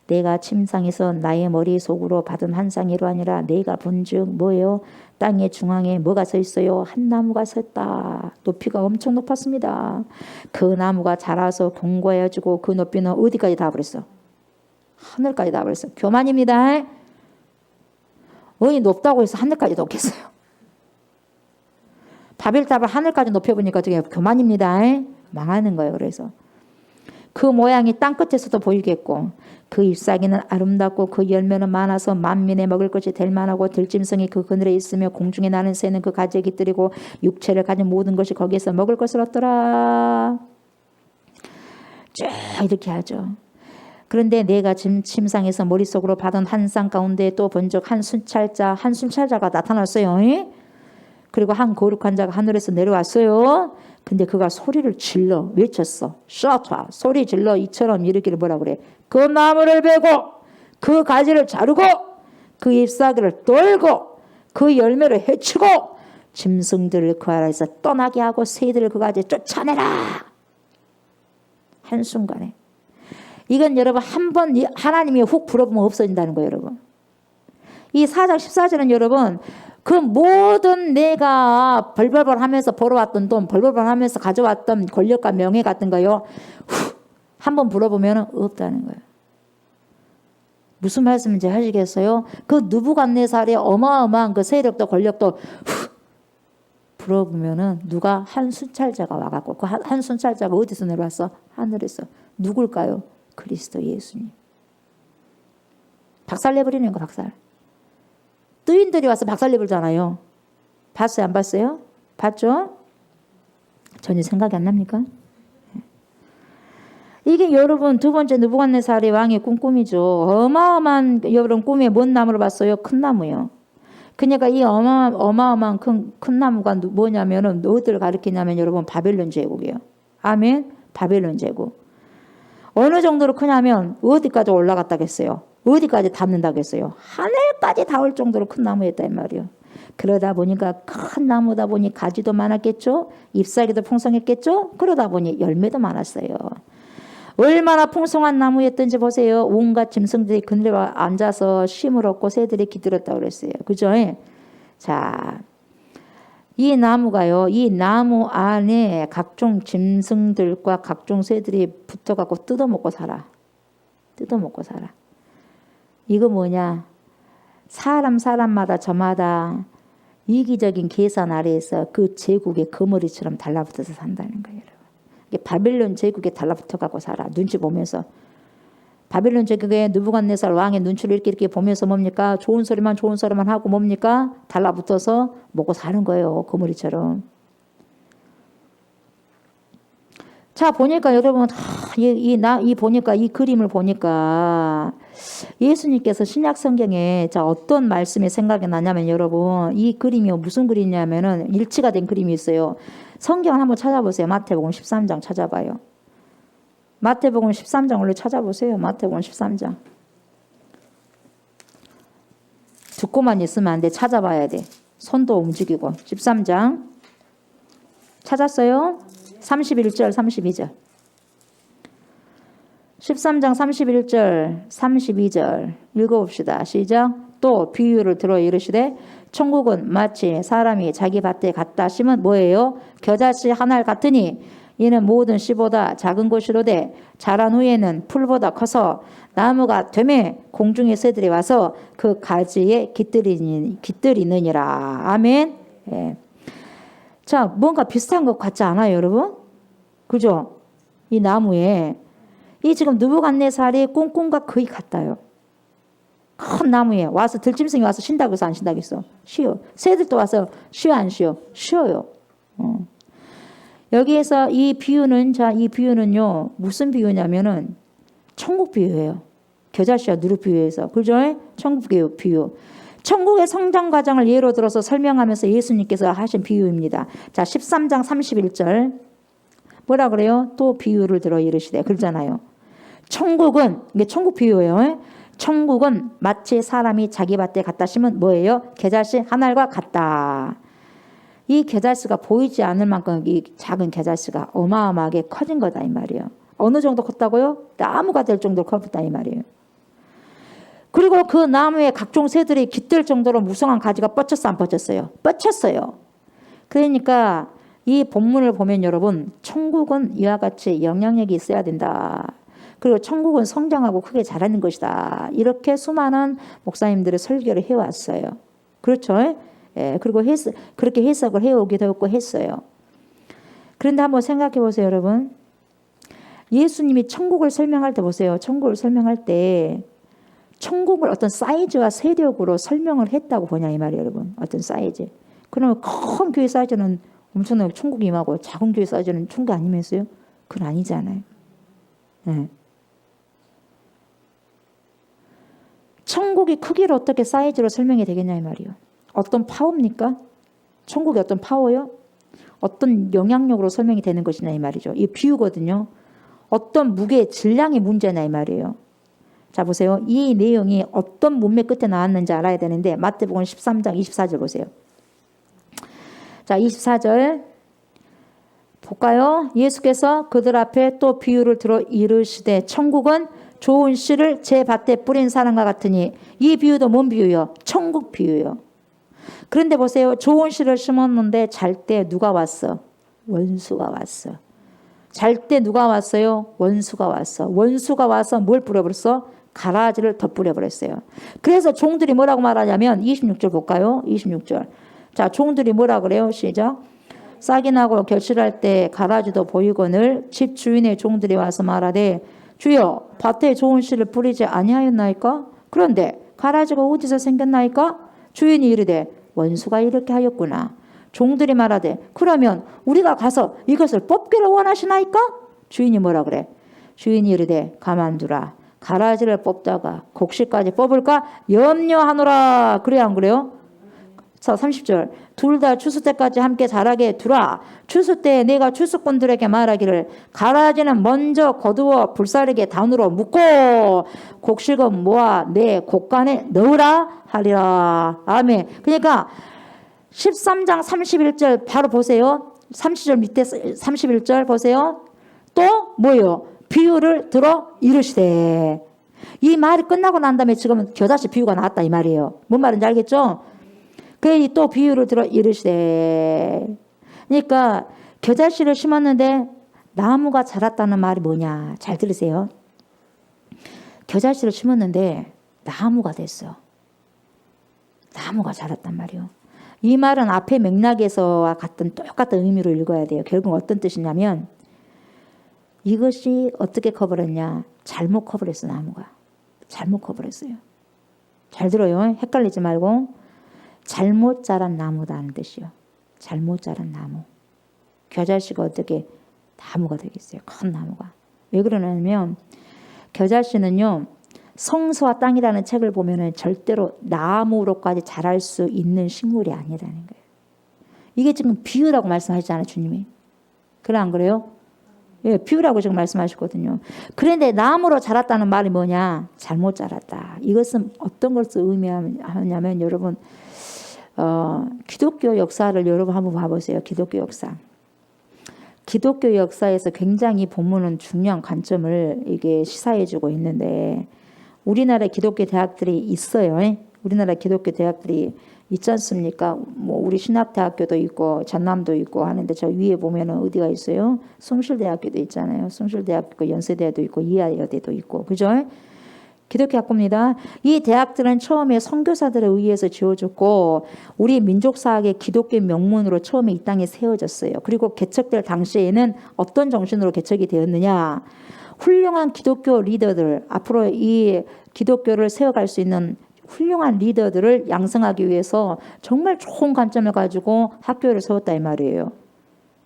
내가 침상에서 나의 머릿속으로 받은 환상이 이러하니라. 내가 본즉 뭐예요? 땅의 중앙에 뭐가 서 있어요? 한 나무가 섰다. 높이가 엄청 높았습니다. 그 나무가 자라서 견고해지고 그 높이는 어디까지 닿아버렸어? 하늘까지 닿아버렸어. 교만입니다. 어이 높다고 해서 하늘까지 높겠어요? 바벨탑을 하늘까지 높여보니까 되게 교만입니다. 망하는 거예요. 그래서 그 모양이 땅끝에서도 보이겠고 그 잎사귀는 아름답고 그 열매는 많아서 만민의 먹을 것이 될 만하고 들짐승이 그 그늘에 있으며 공중에 나는 새는 그 가지에 깃들이고 육체를 가진 모든 것이 거기에서 먹을 것을 얻더라. 쭉 이렇게 하죠. 그런데 내가 침상에서 머릿속으로 받은 환상 가운데 또 본적 한 순찰자가 나타났어요. 그리고 한 거룩한 자가 하늘에서 내려왔어요. 근데 그가 소리를 질러 외쳤어. 샤타 소리 질러 이처럼 이르기를 뭐라 그래? 그 나무를 베고 그 가지를 자르고 그 잎사귀를 떨고 그 열매를 해치고 짐승들을 그 아래에서 떠나게 하고 새들을 그 가지에 쫓아내라. 한순간에. 이건 여러분 한번 하나님이 훅 불어보면 없어진다는 거예요. 여러분. 이 4장 14절은 여러분 그 모든 내가 벌벌벌 하면서 벌어왔던 돈, 벌벌벌 하면서 가져왔던 권력과 명예 같은 거요. 한번 불어보면 없다는 거예요. 무슨 말씀인지 하시겠어요? 그 느부갓네살의 어마어마한 그 세력도 권력도 불어보면 누가 한 순찰자가 와갖고 그 한 순찰자가 어디서 내려왔어? 하늘에서. 누굴까요? 그리스도 예수님. 박살내버리는 거 박살. 뜨인들이 와서 박살내버리잖아요. 봤어요? 안 봤어요? 봤죠? 전혀 생각이 안 납니까? 이게 여러분 두 번째 느부갓네살의 왕의 꿈이죠. 어마어마한 여러분 꿈에 뭔 나무를 봤어요? 큰 나무요. 그러니까 이 어마어마한 큰 나무가 뭐냐면은 어디를 가리키냐면 여러분 바벨론 제국이에요. 아멘. 바벨론 제국. 어느 정도로 크냐면 어디까지 올라갔다겠어요? 어디까지 닿는다겠어요? 하늘까지 닿을 정도로 큰 나무였다 이 말이에요. 그러다 보니까 큰 나무다 보니 가지도 많았겠죠? 잎사귀도 풍성했겠죠? 그러다 보니 열매도 많았어요. 얼마나 풍성한 나무였던지 보세요. 온갖 짐승들이 그늘에 앉아서 쉼을 얻고 새들이 기들었다고 그랬어요. 그죠? 자, 이 나무가요. 이 나무 안에 각종 짐승들과 각종 새들이 붙어갖고 뜯어먹고 살아. 뜯어먹고 살아. 이거 뭐냐? 사람마다 저마다 이기적인 계산 아래에서 그 제국의 거머리처럼 달라붙어서 산다는 거예요. 여러분. 이게 바벨론 제국에 달라붙어갖고 살아. 눈치 보면서. 바벨론 제국의 느부갓네살 왕의 눈치를 이렇게 보면서 뭡니까? 좋은 소리만 하고 뭡니까? 달라붙어서 먹고 사는 거예요. 거머리처럼. 자, 보니까 여러분, 보니까 이 그림을 보니까 예수님께서 신약 성경에 자, 어떤 말씀이 생각이 나냐면 여러분, 이 그림이 무슨 그림이냐면은 일치가 된 그림이 있어요. 성경을 한번 찾아보세요. 마태복음 13장 찾아봐요. 마태복음 13장 원래 찾아보세요. 마태복음 13장. 듣고만 있으면 안 돼. 찾아봐야 돼. 손도 움직이고. 13장. 찾았어요? 31절, 32절. 13장 31절, 32절 읽어봅시다. 시작. 또 비유를 들어 이르시되 천국은 마치 사람이 자기 밭에 갖다 심은 뭐예요? 겨자씨 한 알 같으니 이는 모든 씨보다 작은 것이로되 자란 후에는 풀보다 커서 나무가 되매 공중의 새들이 와서 그 가지에 깃들이느니라. 아멘. 예. 자, 뭔가 비슷한 것 같지 않아요, 여러분? 그죠? 이 나무에 이 지금 느부갓네살의 꿈과 거의 같아요. 큰 나무에 와서 들짐승이 와서 쉰다고 해서 안 쉰다겠어? 쉬어. 새들도 와서 쉬어 안 쉬어? 쉬어요. 여기에서 이 비유는요 무슨 비유냐면은 천국 비유예요. 겨자씨와 누룩 비유에서. 그죠? 천국 비유. 천국의 성장 과정을 예로 들어서 설명하면서 예수님께서 하신 비유입니다. 자, 13장 31절. 뭐라 그래요? 또 비유를 들어 이르시되. 그러잖아요. 천국은, 이게 천국 비유예요. 천국은 마치 사람이 자기 밭에 갖다 심은 뭐예요? 겨자씨 한 알과 같다. 이 겨자씨가 보이지 않을 만큼 이 작은 겨자씨가 어마어마하게 커진 거다 이 말이에요. 어느 정도 컸다고요? 나무가 될 정도로 컸다 이 말이에요. 그리고 그 나무에 각종 새들이 깃들 정도로 무성한 가지가 뻗쳤어, 안 뻗쳤어요? 뻗쳤어요. 그러니까 이 본문을 보면 여러분, 천국은 이와 같이 영향력이 있어야 된다. 그리고 천국은 성장하고 크게 자라는 것이다. 이렇게 수많은 목사님들이 설교를 해왔어요. 그렇죠? 예, 그리고 그렇게 해석을 해오기도 했고 했어요. 그런데 한번 생각해 보세요, 여러분. 예수님이 천국을 설명할 때 보세요. 천국을 설명할 때 천국을 어떤 사이즈와 세력으로 설명을 했다고 보냐 이 말이에요, 여러분. 어떤 사이즈. 그러면 큰 교회 사이즈는 엄청나게 천국이 임하고 작은 교회 사이즈는 천국이 아니면서요? 그건 아니잖아요. 네. 천국이 크기를 어떻게 사이즈로 설명이 되겠냐 이 말이에요. 어떤 파워입니까? 천국이 어떤 파워요? 어떤 영향력으로 설명이 되는 것이냐 이 말이죠. 이 비유거든요. 어떤 무게, 질량의 문제냐 이 말이에요. 자 보세요. 이 내용이 어떤 문맥 끝에 나왔는지 알아야 되는데 마태복음 13장 24절 보세요. 자 24절 볼까요? 예수께서 그들 앞에 또 비유를 들어 이르시되 천국은 좋은 씨를 제 밭에 뿌린 사람과 같으니 이 비유도 뭔 비유요? 천국 비유요. 그런데 보세요. 좋은 씨를 심었는데 잘 때 누가 왔어? 원수가 왔어. 잘 때 누가 왔어요? 원수가 왔어. 원수가 와서 뭘 뿌려버렸어? 가라지를 더 뿌려버렸어요. 그래서 종들이 뭐라고 말하냐면 26절 볼까요? 26절. 자, 종들이 뭐라 그래요? 시작. 싹이 나고 결실할 때 가라지도 보이거늘 집 주인의 종들이 와서 말하되 주여 밭에 좋은 씨를 뿌리지 아니하였나이까? 그런데 가라지가 어디서 생겼나이까? 주인이 이르되 원수가 이렇게 하였구나. 종들이 말하되 그러면 우리가 가서 이것을 뽑기를 원하시나이까? 주인이 뭐라 그래? 주인이 이르되 가만두라. 가라지를 뽑다가 곡식까지 뽑을까 염려하노라. 그래 안 그래요? 자 30절 둘 다 추수 때까지 함께 자라게 두라. 추수 때에 내가 추수꾼들에게 말하기를 가라지는 먼저 거두어 불사르게 단으로 묶고 곡식은 모아 내 곡간에 넣으라 하리라. 아멘. 그러니까 13장 31절 바로 보세요. 30절 밑에 31절 보세요. 또 뭐요? 비유를 들어 이르시되. 이 말이 끝나고 난 다음에 지금 겨자씨 비유가 나왔다 이 말이에요. 뭔 말인지 알겠죠? 그래 또 비유를 들어 이르시되. 그러니까 겨자씨를 심었는데 나무가 자랐다는 말이 뭐냐? 잘 들으세요. 겨자씨를 심었는데 나무가 됐어. 나무가 자랐단 말이에요. 이 말은 앞의 맥락에서와 같은 똑같은 의미로 읽어야 돼요. 결국 어떤 뜻이냐면 이것이 어떻게 커버렸냐? 잘못 커버렸어 나무가. 잘못 커버렸어요. 잘 들어요. 헷갈리지 말고 잘못 자란 나무다는 뜻이요. 잘못 자란 나무. 겨자씨가 어떻게 나무가 되겠어요? 큰 나무가. 왜 그러냐면 겨자씨는요. 성서와 땅이라는 책을 보면은 절대로 나무로까지 자랄 수 있는 식물이 아니라는 거예요. 이게 지금 비유라고 말씀하시잖아요, 주님이. 그래 안 그래요? 예, 비유라고 지금 말씀하셨거든요. 그런데 나무로 자랐다는 말이 뭐냐? 잘못 자랐다. 이것은 어떤 것을 의미하냐면 여러분 기독교 역사를 여러분 한번 봐보세요. 기독교 역사. 기독교 역사에서 굉장히 본문은 중요한 관점을 이게 시사해주고 있는데 우리나라 기독교 대학들이 있어요. 우리나라 기독교 대학들이 있지 않습니까? 뭐 우리 신학대학교도 있고 전남도 있고 하는데 저 위에 보면은 어디가 있어요? 숭실대학교도 있잖아요. 숭실대학교, 연세대도 있고 이하여대도 있고, 그죠? 기독교 학교입니다. 이 대학들은 처음에 선교사들에 의해서 지어졌고 우리 민족사학의 기독교 명문으로 처음에 이 땅에 세워졌어요. 그리고 개척될 당시에는 어떤 정신으로 개척이 되었느냐? 훌륭한 기독교 리더들, 앞으로 이 기독교를 세워갈 수 있는 훌륭한 리더들을 양성하기 위해서 정말 좋은 관점을 가지고 학교를 세웠다 이 말이에요.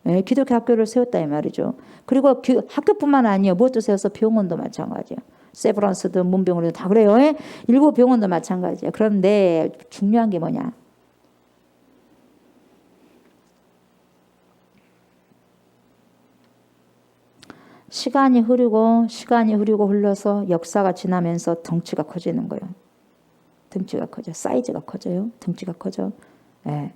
네, 기독교 학교를 세웠다 이 말이죠. 그리고 학교뿐만 아니에요. 무엇도 세워서 병원도 마찬가지예요. 세브란스든 문병원도 다 그래요. 일부 병원도 마찬가지예요. 그런데 중요한 게 뭐냐? 시간이 흐르고 흘러서 역사가 지나면서 덩치가 커지는 거예요. 덩치가 커져. 사이즈가 커져요. 덩치가 커져. 네.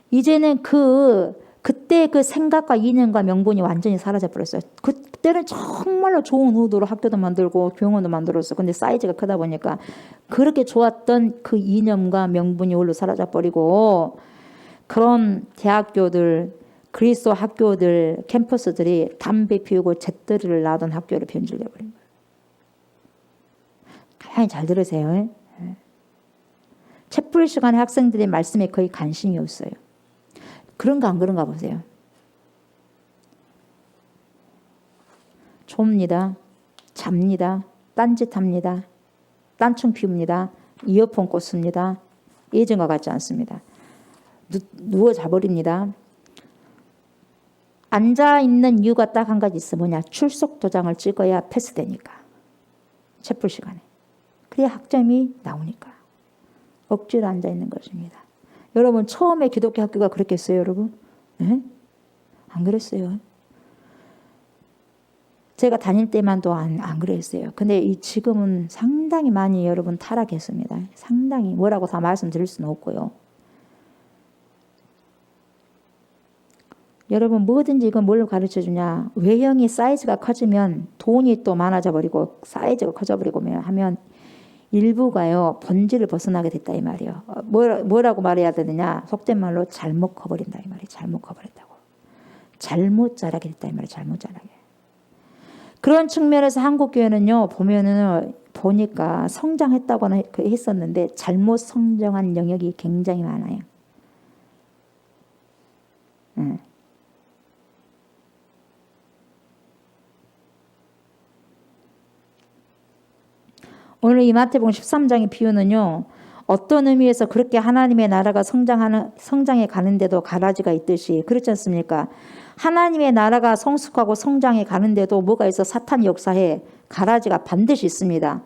이제는 그 그때 그 생각과 이념과 명분이 완전히 사라져 버렸어요. 그때는 정말로 좋은 의도로 학교도 만들고 병원도 만들었어요. 근데 사이즈가 크다 보니까 그렇게 좋았던 그 이념과 명분이 올로 사라져 버리고 그런 대학교들, 그리스도 학교들, 캠퍼스들이 담배 피우고 잿더리를 놔둔 학교로 변질돼 버린 거예요. 가만히 잘 들으세요. 채플 시간에 학생들의 말씀에 거의 관심이 없어요. 그런가 안 그런가 보세요. 좁니다. 잡니다. 딴짓합니다. 딴충 피웁니다. 이어폰 꽂습니다. 예전과 같지 않습니다. 누워 자버립니다. 앉아있는 이유가 딱 한 가지 있어. 뭐냐? 출석 도장을 찍어야 패스되니까. 채플 시간에. 그래야 학점이 나오니까. 억지로 앉아있는 것입니다. 여러분 처음에 기독교 학교가 그랬겠어요, 여러분? 네? 안 그랬어요. 제가 다닐 때만도 안 그랬어요. 근데 지금은 상당히 많이 여러분 타락했습니다. 상당히 뭐라고 다 말씀드릴 수는 없고요. 여러분 뭐든지 이건 뭘로 가르쳐주냐? 외형이 사이즈가 커지면 돈이 또 많아져 버리고 사이즈가 커져 버리고 하면 일부가요 본질을 벗어나게 됐다 이 말이에요. 뭐라고 말해야 되느냐? 속된 말로 잘못 커버린다 이 말이에요. 잘못 커버렸다고. 잘못 자라게 됐다 이 말이에요. 잘못 자라게. 그런 측면에서 한국 교회는요 보니까 성장했다고는 했었는데 잘못 성장한 영역이 굉장히 많아요. 오늘 이 마태복음 13장의 비유는요. 어떤 의미에서 그렇게 하나님의 나라가 성장해 가는데도 가라지가 있듯이 그렇지 않습니까? 하나님의 나라가 성숙하고 성장해 가는데도 뭐가 있어? 사탄이 역사해. 가라지가 반드시 있습니다.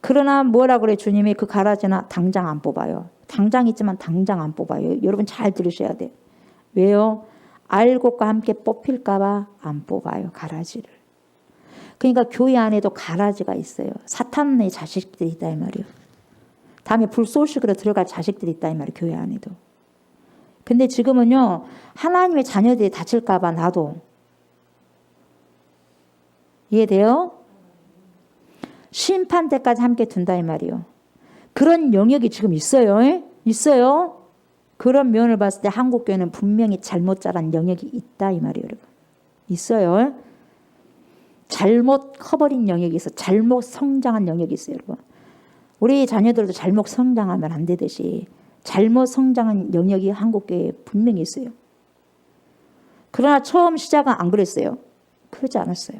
그러나 뭐라 그래? 주님이 그 가라지는 당장 안 뽑아요. 당장 있지만 당장 안 뽑아요. 여러분 잘 들으셔야 돼. 왜요? 알곡과 함께 뽑힐까 봐 안 뽑아요. 가라지를. 그러니까 교회 안에도 가라지가 있어요. 사탄의 자식들이 있다 이 말이에요. 다음에 불쏘시기로 들어갈 자식들이 있다 이 말이에요. 교회 안에도. 근데 지금은요. 하나님의 자녀들이 다칠까 봐 놔도. 이해돼요? 심판 때까지 함께 둔다 이 말이에요. 그런 영역이 지금 있어요. 있어요. 그런 면을 봤을 때 한국 교회는 분명히 잘못 자란 영역이 있다 이 말이에요. 여러분. 있어요. 잘못 커버린 영역이 있어. 잘못 성장한 영역이 있어요. 여러분. 우리 자녀들도 잘못 성장하면 안 되듯이 잘못 성장한 영역이 한국교회에 분명히 있어요. 그러나 처음 시작은 안 그랬어요. 그러지 않았어요.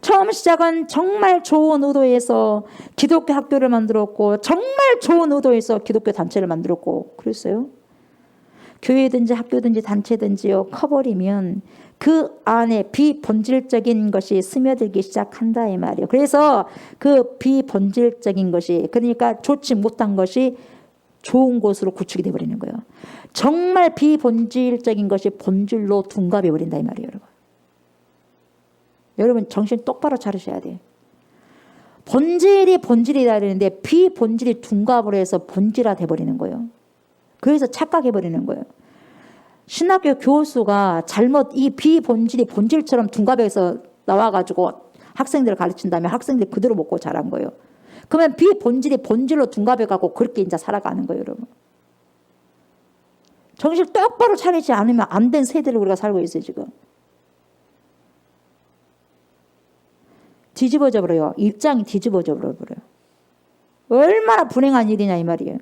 처음 시작은 정말 좋은 의도에서 기독교 학교를 만들었고 정말 좋은 의도에서 기독교 단체를 만들었고 그랬어요. 교회든지 학교든지 단체든지요 커버리면 그 안에 비본질적인 것이 스며들기 시작한다 이 말이에요. 그래서 그 비본질적인 것이 그러니까 좋지 못한 것이 좋은 곳으로 구축이 되어버리는 거예요. 정말 비본질적인 것이 본질로 둔갑해 버린다 이 말이에요. 여러분 정신 똑바로 차리셔야 돼요. 본질이 본질이라 그러는데 비본질이 둔갑을 해서 본질화 돼버리는 거예요. 그래서 착각해버리는 거예요. 신학교 교수가 잘못 이 비본질이 본질처럼 둔갑해서 나와가지고 학생들을 가르친다면 학생들이 그대로 먹고 자란 거예요. 그러면 비본질이 본질로 둔갑해가고 그렇게 이제 살아가는 거예요, 여러분. 정신 똑바로 차리지 않으면 안 된 세대를 우리가 살고 있어요, 지금. 뒤집어져 버려요. 입장이 뒤집어져 버려요. 얼마나 불행한 일이냐 이 말이에요.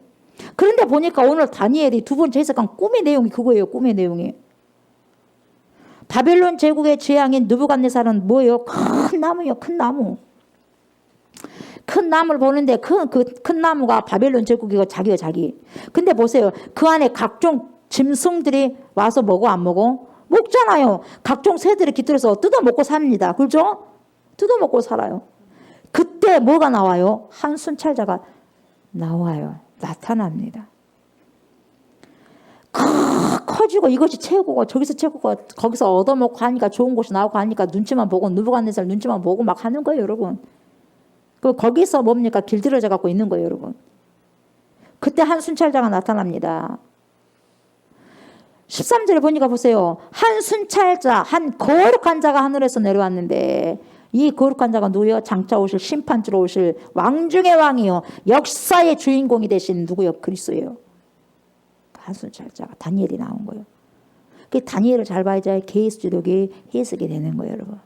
그런데 보니까 오늘 다니엘이 두 번째 해석한 꿈의 내용이 그거예요. 꿈의 내용이. 바벨론 제국의 재앙인 느부갓네살은 뭐예요? 큰 나무요. 큰 나무. 큰 나무를 보는데 큰 나무가 바벨론 제국이고 자기가 자기. 근데 보세요. 그 안에 각종 짐승들이 와서 먹어 안 먹어? 먹잖아요. 각종 새들이 깃들어서 뜯어먹고 삽니다. 그렇죠? 뜯어먹고 살아요. 그때 뭐가 나와요? 한 순찰자가 나와요. 나타납니다. 커지고 이것이 최고고 저기서 최고고 거기서 얻어먹고 하니까 좋은 곳이 나오고 하니까 눈치만 보고 느부갓네살 눈치만 보고 막 하는 거예요, 여러분. 거기서 뭡니까? 길들여져 갖고 있는 거예요, 여러분. 그때 한 순찰자가 나타납니다. 13절에 보니까 보세요. 한 순찰자, 한 거룩한 자가 하늘에서 내려왔는데 이 거룩한 자가 누구요? 장차 오실 심판주로 오실 왕 중의 왕이요. 역사의 주인공이 되신 누구요? 그리스도예요. 한 순찰자가 다니엘이 나온 거예요. 그 다니엘을 잘 봐야지 계시록이 해석이 되는 거예요, 여러분.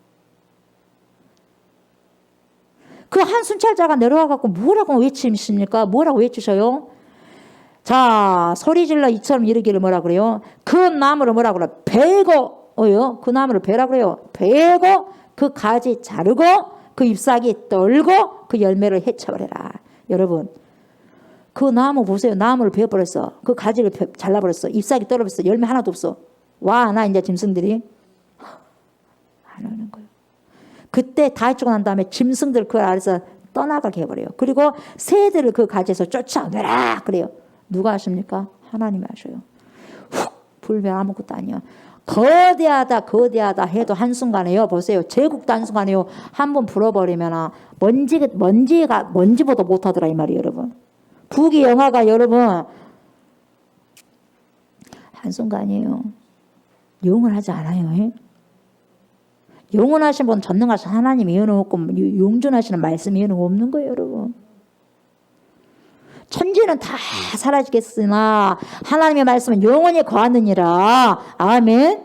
그 한 순찰자가 내려와 갖고 뭐라고 외치십니까? 뭐라고 외치셔요? 자, 소리질러 이처럼 이르기를 뭐라 그래요? 그 나무를 뭐라 그래요? 베고, 그 나무를 베라 그래요. 베고 그 가지 자르고 그 잎사귀 떨고 그 열매를 해쳐버려라. 여러분, 그 나무 보세요. 나무를 베어버렸어. 그 가지를 잘라버렸어. 잎사귀 떨어버렸어. 열매 하나도 없어. 와, 나 이제 짐승들이 안 오는 거예요. 그때 다 해주고 난 다음에 짐승들 그 아래서 떠나가게 해버려요. 그리고 새들을 그 가지에서 쫓아내라 그래요. 누가 하십니까? 하나님이 하셔요. 훅 불면 아무것도 아니야. 거대하다 해도 한순간에요. 보세요. 제국도 한순간에요. 한번 불어버리면 먼지보다 못하더라 이 말이에요, 여러분. 북이 영화가 여러분 한순간이에요. 영원하지 않아요. 영원하신 분, 전능하신 하나님 이해는 없고 용존하시는 말씀 이해는 없는 거예요, 여러분. 천지는 다 사라지겠으나 하나님의 말씀은 영원히 거하느니라. 아멘.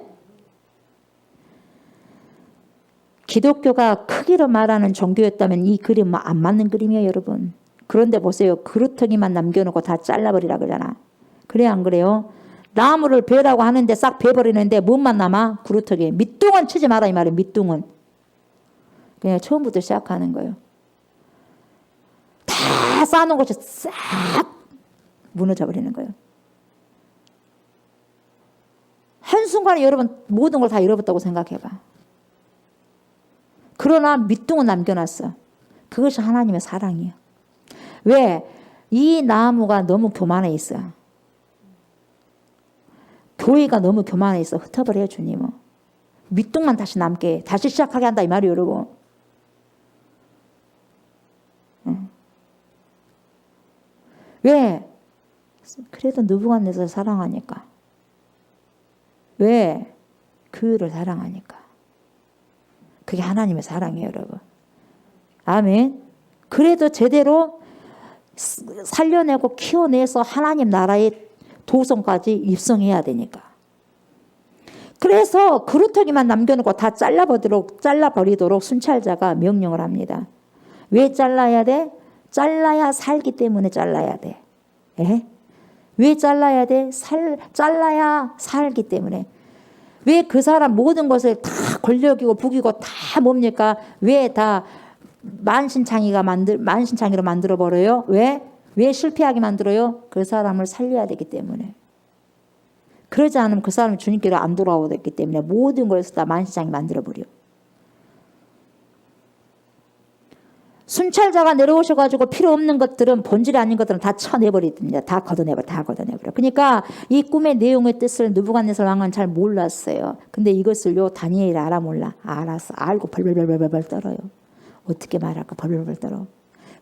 기독교가 크기로 말하는 종교였다면 이 그림 안 맞는 그림이에요, 여러분. 그런데 보세요. 그루터기만 남겨놓고 다 잘라버리라 그러잖아. 그래 안 그래요? 나무를 베라고 하는데 싹 베버리는데 뭔만 남아? 그루터기. 밑둥은 치지 마라 이 말이에요. 밑둥은. 그냥 처음부터 시작하는 거예요. 다 쌓아놓은 것이 싹 무너져 버리는 거예요. 한순간에 여러분 모든 걸 다 잃어버렸다고 생각해봐. 그러나 밑둥은 남겨놨어. 그것이 하나님의 사랑이에요. 왜? 이 나무가 너무 교만해 있어. 교회가 너무 교만해 있어. 흩어버려요, 주님은. 밑둥만 다시 남게, 다시 시작하게 한다 이 말이에요, 여러분. 왜? 그래도 느부갓네살 사랑하니까. 왜? 교회를 사랑하니까. 그게 하나님의 사랑이에요, 여러분. 아멘. 그래도 제대로 살려내고 키워내서 하나님 나라의 도성까지 입성해야 되니까. 그래서 그루터기만 남겨놓고 다 잘라버리도록 순찰자가 명령을 합니다. 왜 잘라야 돼? 잘라야 살기 때문에 잘라야 돼. 예? 왜 잘라야 돼? 잘라야 살기 때문에. 왜 그 사람 모든 것을 다 권력이고 북이고 다 뭡니까? 왜 다 만신창이로 만들어 버려요? 왜? 왜 실패하게 만들어요? 그 사람을 살려야 되기 때문에. 그러지 않으면 그 사람이 주님께로 안 돌아오기 때문에 모든 것을 다 만신창이 만들어 버려. 순찰자가 내려오셔가지고 필요 없는 것들은 본질이 아닌 것들은 다 쳐내버립니다. 다 걷어내버려. 그러니까 이 꿈의 내용의 뜻을 느부갓네살 왕은 잘 몰랐어요. 근데 이것을요 다니엘이 알아 몰라? 알았어. 알고 벌벌벌벌 떨어요. 어떻게 말할까? 벌벌벌 떨어.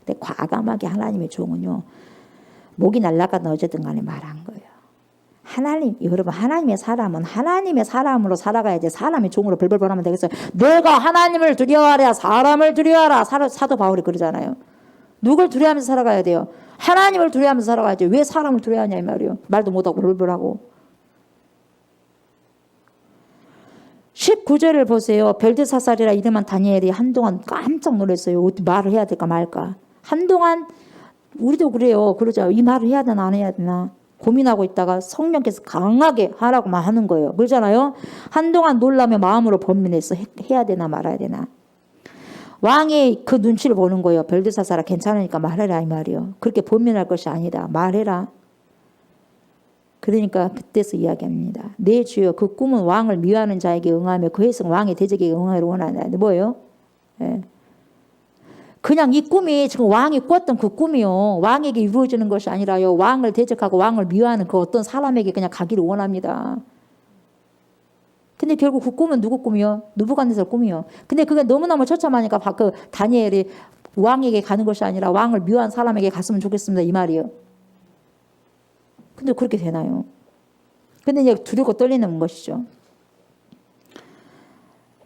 근데 과감하게 하나님의 종은요 목이 날아가든 어쨌든 간에 말한 거예요. 여러분 하나님의 사람은 하나님의 사람으로 살아가야지 사람의 종으로 벌벌벌 하면 되겠어요. 내가 하나님을 두려워하랴 사람을 두려워하라. 사도 바울이 그러잖아요. 누굴 두려워하면서 살아가야 돼요? 하나님을 두려워하면서 살아가야지. 왜 사람을 두려워하냐 이 말이에요. 말도 못하고 벌벌하고. 19절을 보세요. 벨드사살이라 이름한 다니엘이 한동안 깜짝 놀랐어요. 어떻게 말을 해야 될까 말까. 한동안 우리도 그래요. 그러죠. 이 말을 해야 되나 안 해야 되나 고민하고 있다가 성령께서 강하게 하라고만 하는 거예요. 그러잖아요. 한동안 놀라며 마음으로 고민했어. 해야 되나 말아야 되나. 왕이 그 눈치를 보는 거예요. 벨드사살아 괜찮으니까 말해라 이 말이요. 그렇게 고민할 것이 아니다. 말해라. 그러니까 그때서 이야기합니다. 내 주여 그 꿈은 왕을 미워하는 자에게 응하며 그 해석 왕의 대적에게 응하기를 원한다. 뭐예요? 예. 그냥 이 꿈이 지금 왕이 꿨던 그 꿈이요. 왕에게 이루어지는 것이 아니라요. 왕을 대적하고 왕을 미워하는 그 어떤 사람에게 그냥 가기를 원합니다. 근데 결국 그 꿈은 누구 꿈이요? 느부갓네살 꿈이요. 근데 그게 너무너무 처참하니까 그 다니엘이 왕에게 가는 것이 아니라 왕을 미워한 사람에게 갔으면 좋겠습니다. 이 말이요. 근데 그렇게 되나요? 근데 이제 두렵고 떨리는 것이죠.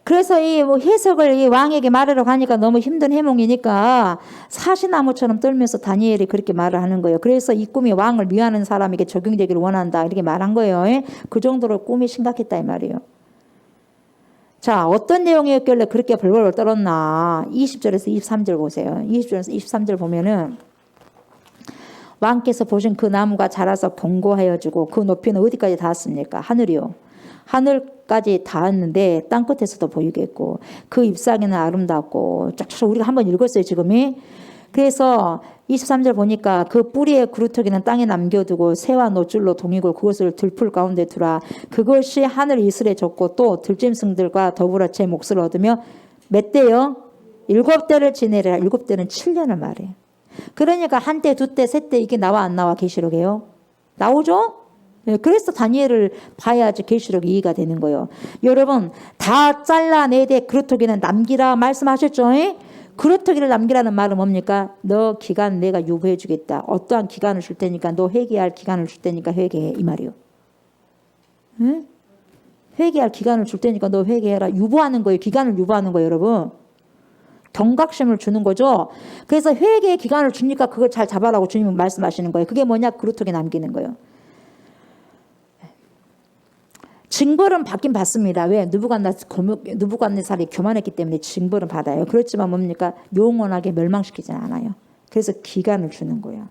그래서 이 뭐 해석을 이 왕에게 말하러 가니까 너무 힘든 해몽이니까 사시나무처럼 떨면서 다니엘이 그렇게 말을 하는 거예요. 그래서 이 꿈이 왕을 미워하는 사람에게 적용되기를 원한다 이렇게 말한 거예요. 그 정도로 꿈이 심각했다 이 말이에요. 자, 어떤 내용이었길래 그렇게 벌벌 떨었나. 20절에서 23절 보세요. 20절에서 23절 보면은 왕께서 보신 그 나무가 자라서 견고하여지고 그 높이는 어디까지 닿았습니까? 하늘이요. 하늘까지 닿았는데 땅끝에서도 보이겠고 그 잎사귀는 아름답고 쫙쫙 우리가 한번 읽었어요 지금이. 그래서 23절 보니까 그 뿌리의 그루터기는 땅에 남겨두고 새와 노줄로 동이고 그것을 들풀 가운데 두라. 그것이 하늘 이슬에 젖고 또 들짐승들과 더불어 제 몫을 얻으며 몇 대요? 7대를 지내리라. 7대는 7년을 말해요. 그러니까 한 대, 두 대, 세 대 이게 나와 안 나와 계시록에요? 나오죠? 네, 그래서 다니엘을 봐야지 계시록이 이해가 되는 거예요. 여러분 다 잘라내되 그루터기는 남기라 말씀하셨죠? 그루터기를 남기라는 말은 뭡니까? 너 기간 내가 유보해 주겠다. 어떠한 기간을 줄 테니까 너 회개할 기간을 줄 테니까 회개해 이 말이요. 응? 회개할 기간을 줄 테니까 너 회개해라. 유보하는 거예요. 기간을 유보하는 거예요 여러분. 경각심을 주는 거죠. 그래서 회개의 기간을 주니까 그걸 잘 잡아라고 주님은 말씀하시는 거예요. 그게 뭐냐? 그루터기 남기는 거예요. 징벌은 받긴 받습니다. 왜? 느부갓네살이 교만했기 때문에 징벌은 받아요. 그렇지만 뭡니까? 영원하게 멸망시키지는 않아요. 그래서 기간을 주는 거예요.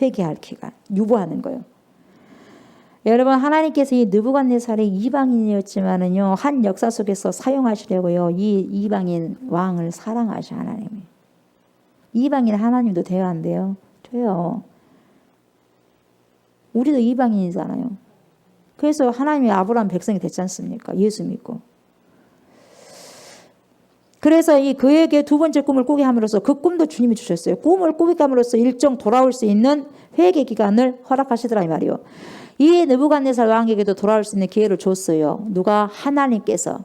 회개할 기간, 유보하는 거예요. 여러분 하나님께서 이 느부갓네살이 이방인이었지만은요 한 역사 속에서 사용하시려고요 이 이방인 왕을 사랑하셔 하나님이. 이방인 하나님도 대화한대요. 돼요. 우리도 이방인이잖아요. 그래서 하나님이 아브라함 백성이 됐지 않습니까? 예수 믿고. 그래서 이 그에게 두 번째 꿈을 꾸게 함으로써 그 꿈도 주님이 주셨어요. 꿈을 꾸게 함으로써 일정 돌아올 수 있는 회개 기간을 허락하시더라 이 말이요. 이 느부갓네살 왕에게도 돌아올 수 있는 기회를 줬어요. 누가? 하나님께서.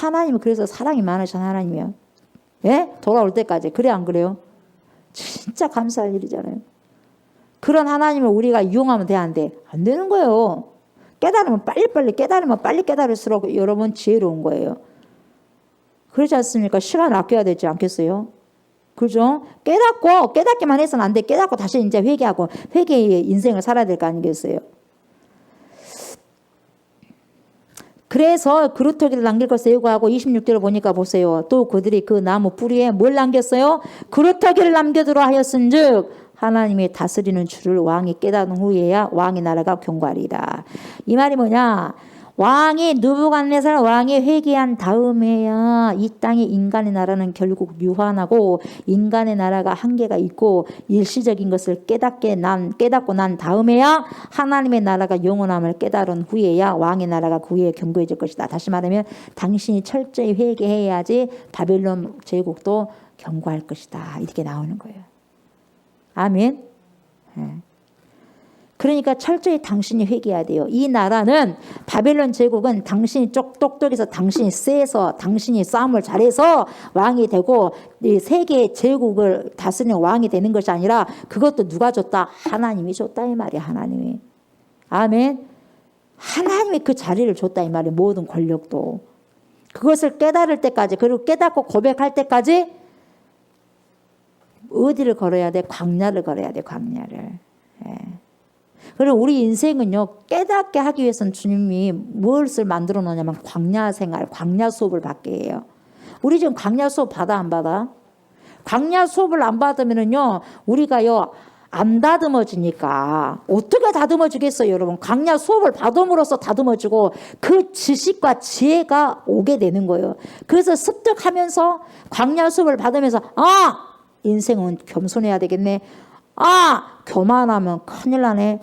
하나님은 그래서 사랑이 많으신 하나님이요. 예? 돌아올 때까지. 그래 안 그래요? 진짜 감사할 일이잖아요. 그런 하나님을 우리가 이용하면 돼 안 돼? 안 되는 거예요. 깨달으면 빨리빨리 깨달으면 빨리 깨달을수록 여러분 지혜로운 거예요. 그렇지 않습니까? 시간 아껴야 되지 않겠어요? 그죠? 깨닫기만 해서는 안 돼. 깨닫고 다시 이제 회개하고 회개의 인생을 살아야 될 거 아니겠어요? 그래서 그루터기를 남길 것을 예고하고 26절을 보니까 보세요. 또 그들이 그 나무 뿌리에 뭘 남겼어요? 그루터기를 남겨두라 하였은즉 하나님이 다스리는 줄을 왕이 깨달은 후에야 왕의 나라가 견고하리이다. 이 말이 뭐냐? 왕이 느부갓네살 왕이 회개한 다음에야 이 땅의 인간의 나라는 결국 유한하고 인간의 나라가 한계가 있고 일시적인 것을 깨닫고 난 다음에야 하나님의 나라가 영원함을 깨달은 후에야 왕의 나라가 그 후에 견고해질 것이다. 다시 말하면 당신이 철저히 회개해야지 바벨론 제국도 견고할 것이다. 이렇게 나오는 거예요. 아멘. 그러니까 철저히 당신이 회개해야 돼요. 이 나라는 바벨론 제국은 당신이 똑똑해서 당신이 세서 당신이 싸움을 잘해서 왕이 되고 이 세계 제국을 다스리는 왕이 되는 것이 아니라 그것도 누가 줬다? 하나님이 줬다 이 말이야. 하나님이. 아멘. 하나님이 그 자리를 줬다 이 말이야. 모든 권력도. 그것을 깨달을 때까지 그리고 깨닫고 고백할 때까지 어디를 걸어야 돼? 광야를 걸어야 돼. 광야를. 예. 그리고 우리 인생은요 깨닫게 하기 위해서는 주님이 무엇을 만들어 놓냐면 광야 생활, 광야 수업을 받게 해요. 우리 지금 광야 수업 받아 안 받아? 광야 수업을 안 받으면은요 우리가요 안 다듬어지니까 어떻게 다듬어지겠어요 여러분. 광야 수업을 받음으로써 다듬어지고 그 지식과 지혜가 오게 되는 거예요. 그래서 습득하면서 광야 수업을 받으면서 인생은 겸손해야 되겠네. 교만하면 큰일 나네.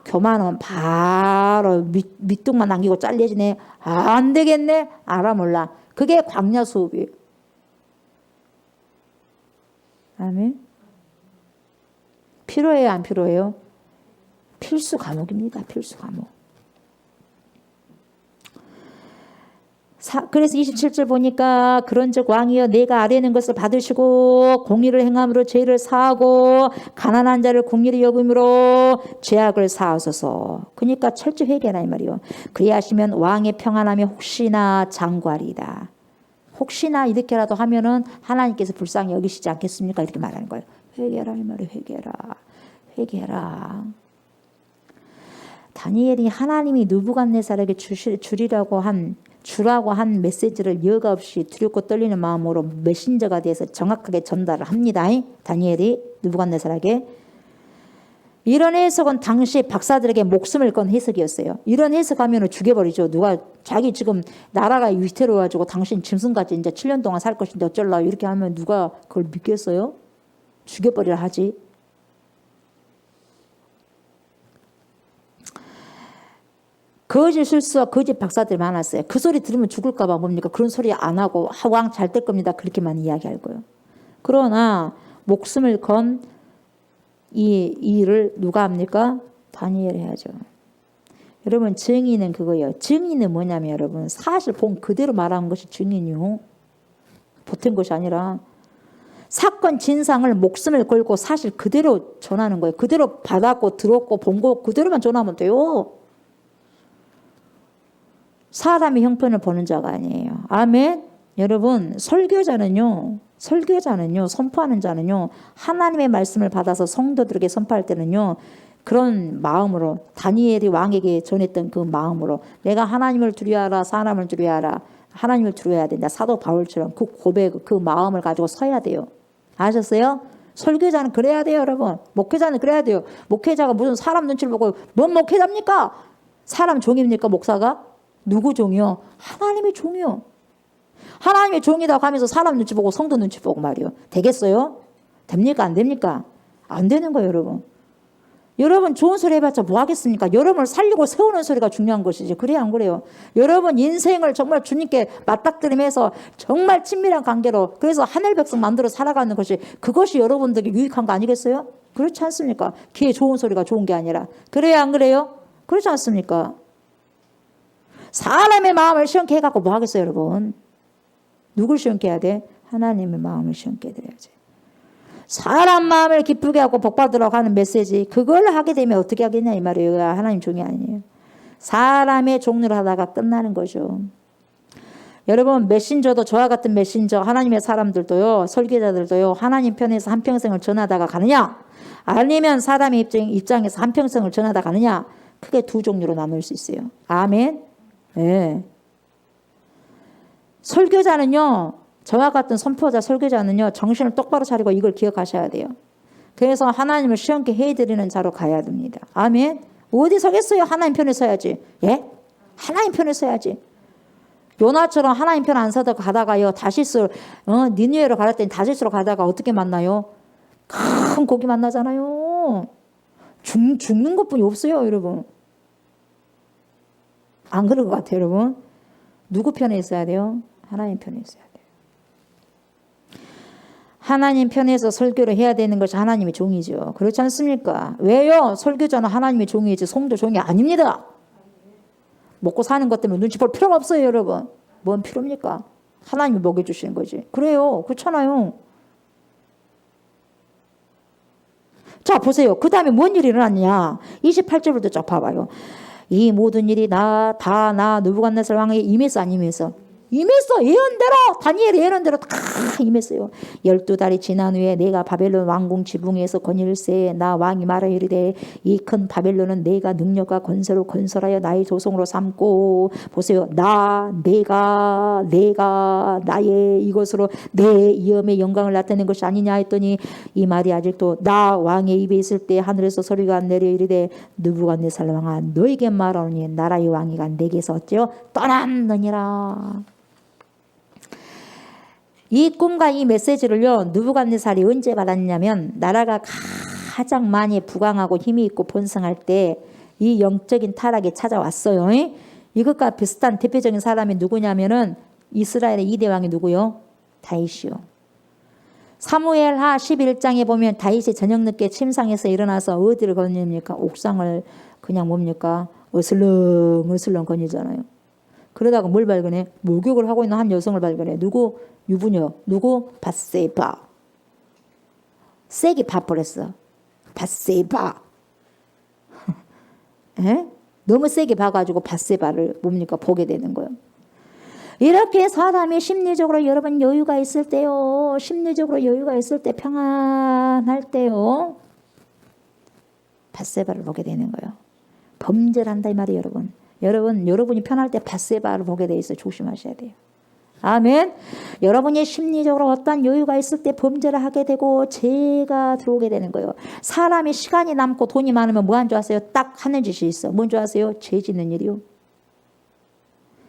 교만하면 바로 밑둥만 남기고 잘려지네. 안 되겠네. 알아 몰라. 그게 광야 수업이에요. 아멘. 필요해요 안 필요해요? 필수 과목입니다. 필수 과목. 그래서 27절 보니까 그런즉 왕이여 내가 아뢰는 것을 받으시고 공의를 행함으로 죄를 사하고 가난한 자를 궁리히 여김으로 죄악을 사하소서. 그러니까 철저히 회개하라 이 말이요. 그리하시면 왕의 평안함이 혹시나 장구하리이다. 혹시나 이렇게라도 하면은 하나님께서 불쌍히 여기시지 않겠습니까? 이렇게 말하는 거예요. 회개하라 이 말이에요. 회개하라. 회개하라. 다니엘이 하나님이 느부갓네살에게 주라고 한 메시지를 여과 없이 두렵고 떨리는 마음으로 메신저가 돼서 정확하게 전달을 합니다. 다니엘이 느부갓네살에게. 이런 해석은 당시 박사들에게 목숨을 건 해석이었어요. 이런 해석하면 죽여버리죠. 누가 자기 지금 나라가 위태로워가지고 당신 짐승같이 이제 7년 동안 살 것인데 어쩔라 이렇게 하면 누가 그걸 믿겠어요? 죽여버리라 하지. 거짓 술수와 거짓 박사들이 많았어요. 그 소리 들으면 죽을까 봐 뭡니까? 그런 소리 안 하고 왕 잘 될 겁니다. 그렇게만 이야기할 거예요. 그러나 목숨을 건 이 일을 누가 합니까? 다니엘이 해야죠. 여러분 증인은 그거예요. 증인은 뭐냐면 여러분 사실 본 그대로 말하는 것이 증인이요. 보탠 것이 아니라 사건 진상을 목숨을 걸고 사실 그대로 전하는 거예요. 그대로 받았고 들었고 본 거 그대로만 전하면 돼요. 사람의 형편을 보는 자가 아니에요. 아멘. 여러분 설교자는요 선포하는 자는요 하나님의 말씀을 받아서 성도들에게 선포할 때는요 그런 마음으로 다니엘이 왕에게 전했던 그 마음으로 내가 하나님을 두려워하라 사람을 두려워하라 하나님을 두려워해야 된다. 사도 바울처럼 그 고백 그 마음을 가지고 서야 돼요. 아셨어요? 설교자는 그래야 돼요 여러분. 목회자는 그래야 돼요. 목회자가 무슨 사람 눈치를 보고 뭔 목회자입니까? 사람 종입니까 목사가? 누구 종이요? 하나님의 종이요. 하나님의 종이라고 하면서 사람 눈치 보고 성도 눈치 보고 말이요. 되겠어요? 됩니까? 안 됩니까? 안 되는 거예요 여러분. 여러분 좋은 소리 해봤자 뭐 하겠습니까? 여러분을 살리고 세우는 소리가 중요한 것이지. 그래야 안 그래요? 여러분 인생을 정말 주님께 맞닥뜨리면서 정말 친밀한 관계로 그래서 하늘 백성 만들어 살아가는 것이 그것이 여러분들에게 유익한 거 아니겠어요? 그렇지 않습니까? 귀에 좋은 소리가 좋은 게 아니라. 그래야 안 그래요? 그렇지 않습니까? 사람의 마음을 시원케 해갖고 뭐 하겠어요 여러분? 누굴 시원케 해야 돼? 하나님의 마음을 시원케 해드려야지. 사람 마음을 기쁘게 하고 복받으라고 하는 메시지 그걸 하게 되면 어떻게 하겠냐 이 말이에요. 하나님 종이 아니에요. 사람의 종류를 하다가 끝나는 거죠. 여러분 메신저도 저와 같은 메신저 하나님의 사람들도요 설계자들도요 하나님 편에서 한평생을 전하다가 가느냐 아니면 사람의 입장에서 한평생을 전하다 가느냐 크게 두 종류로 나눌 수 있어요. 아멘. 네. 설교자는요 저와 같은 선포자 설교자는요 정신을 똑바로 차리고 이걸 기억하셔야 돼요. 그래서 하나님을 시원케 해드리는 자로 가야 됩니다. 아멘. 어디 서겠어요? 하나님 편에 서야지. 예? 하나님 편에 서야지. 요나처럼 하나님 편 안 서다가 가다가요 다시스 니느웨로 가랬더니 다시스로 가다가 어떻게 만나요? 큰 고기 만나잖아요. 죽는 것뿐이 없어요 여러분. 안 그럴 것 같아요 여러분. 누구 편에 있어야 돼요? 하나님 편에 있어야 돼요. 하나님 편에서 설교를 해야 되는 것이 하나님의 종이죠. 그렇지 않습니까? 왜요? 설교자는 하나님의 종이지 성도 종이 아닙니다. 먹고 사는 것 때문에 눈치 볼 필요가 없어요 여러분. 뭔 필요입니까? 하나님이 먹여주시는 거지. 그래요. 그렇잖아요. 자 보세요. 그 다음에 뭔 일이 일어났냐. 28절부터 쫙 봐봐요. 이 모든 일이 다 나 느부갓네살 왕에게 임했어 안 임했어? 임했어. 예언대로 다니엘의 예언대로 다 임했어요. 12달이 지난 후에 내가 바벨론 왕궁 지붕에서 건일세 나 왕이 말하여 이르되 이 큰 바벨론은 내가 능력과 권세로 건설하여 나의 조성으로 삼고 보세요. 내가 나의 이것으로 내 이엄의 영광을 나타낸 것이 아니냐 했더니 이 말이 아직도 나 왕의 입에 있을 때 하늘에서 소리가 내려 이르되 느부갓네살 왕아 너에게 말하노니 나라의 왕이가 내게서 어째요? 떠났느니라. 이 꿈과 이 메시지를요 느부갓네살이 언제 받았냐면 나라가 가장 많이 부강하고 힘이 있고 번성할 때 이 영적인 타락이 찾아왔어요. 이것과 비슷한 대표적인 사람이 누구냐면은 이스라엘의 2대 왕이 누구요? 다윗이요. 사무엘하 11장에 보면 다윗이 저녁 늦게 침상에서 일어나서 어디를 거닙니까? 옥상을 그냥 뭡니까? 어슬렁 거니잖아요. 그러다가 뭘 발견해? 목욕을 하고 있는 한 여성을 발견해. 누구? 유부녀. 누구? 밧세바. 세게 봐버렸어. 밧세바. 에? 너무 세게 봐가지고 밧세바를 뭡니까? 보게 되는 거예요. 이렇게 사람이 심리적으로 여러분 여유가 있을 때요. 심리적으로 여유가 있을 때 평안할 때요. 밧세바를 보게 되는 거예요. 범죄를 한다 이 말이에요 여러분. 여러분이 편할 때 밧세바를 보게 돼 있어요. 조심하셔야 돼요. 아멘. 여러분이 심리적으로 어떤 여유가 있을 때 범죄를 하게 되고 죄가 들어오게 되는 거예요. 사람이 시간이 남고 돈이 많으면 뭐 한 줄 아세요? 딱 하는 짓이 있어. 뭔 줄 아세요? 죄 짓는 일이요.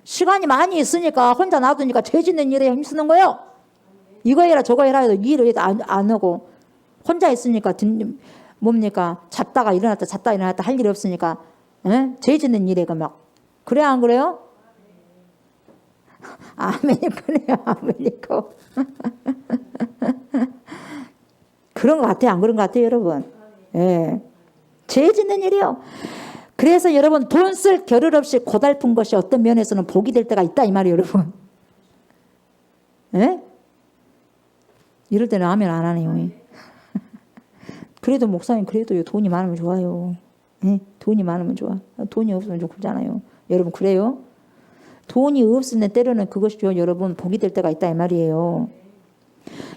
시간이 많이 있으니까 혼자 놔두니까 죄 짓는 일에 힘쓰는 거예요. 이거 해라 저거 해라 해도 일을 안 하고 혼자 있으니까 뭡니까? 잤다가 일어났다 잤다가 일어났다 할 일이 없으니까 에? 죄 짓는 일에 막 그래 안 그래요? 아멘이구네요. 아멘이고. 그런 것 같아요. 안 그런 것 같아요 여러분? 예. 죄 짓는 일이요. 그래서 여러분 돈 쓸 겨를 없이 고달픈 것이 어떤 면에서는 복이 될 때가 있다 이 말이에요 여러분. 예? 이럴 때는 아멘 안 하네요. 그래도 목사님 그래도 돈이 많으면 좋아요. 예? 돈이 많으면 좋아. 돈이 없으면 좀 그러잖아요. 여러분 그래요? 돈이 없으면 때로는 그것이 여러분 복이 될 때가 있다 이 말이에요.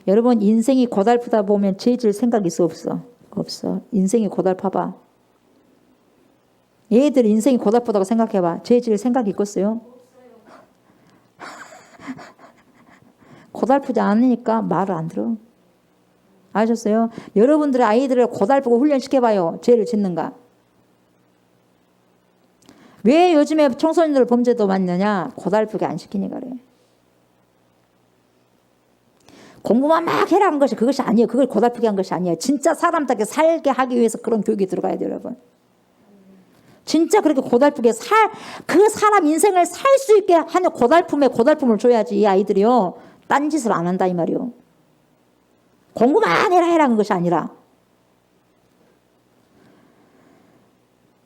여러분 인생이 고달프다 보면 죄 질 생각이 있어 없어? 없어. 인생이 고달파봐. 얘들 인생이 고달프다고 생각해봐. 죄 질 생각이 있겠어요? 고달프지 않으니까 말을 안 들어. 아셨어요? 여러분들의 아이들을 고달프고 훈련시켜봐요. 죄를 짓는가? 왜 요즘에 청소년들 범죄도 많느냐? 고달프게 안 시키니까 그래. 공부만 막 해라 한 것이 그것이 아니에요. 그걸 고달프게 한 것이 아니에요. 진짜 사람답게 살게 하기 위해서 그런 교육이 들어가야 돼요 여러분. 진짜 그렇게 고달프게 그 사람 인생을 살 수 있게 하는 고달픔을 줘야지 이 아이들이요. 딴짓을 안 한다 이 말이요. 공부만 해라 한 것이 아니라.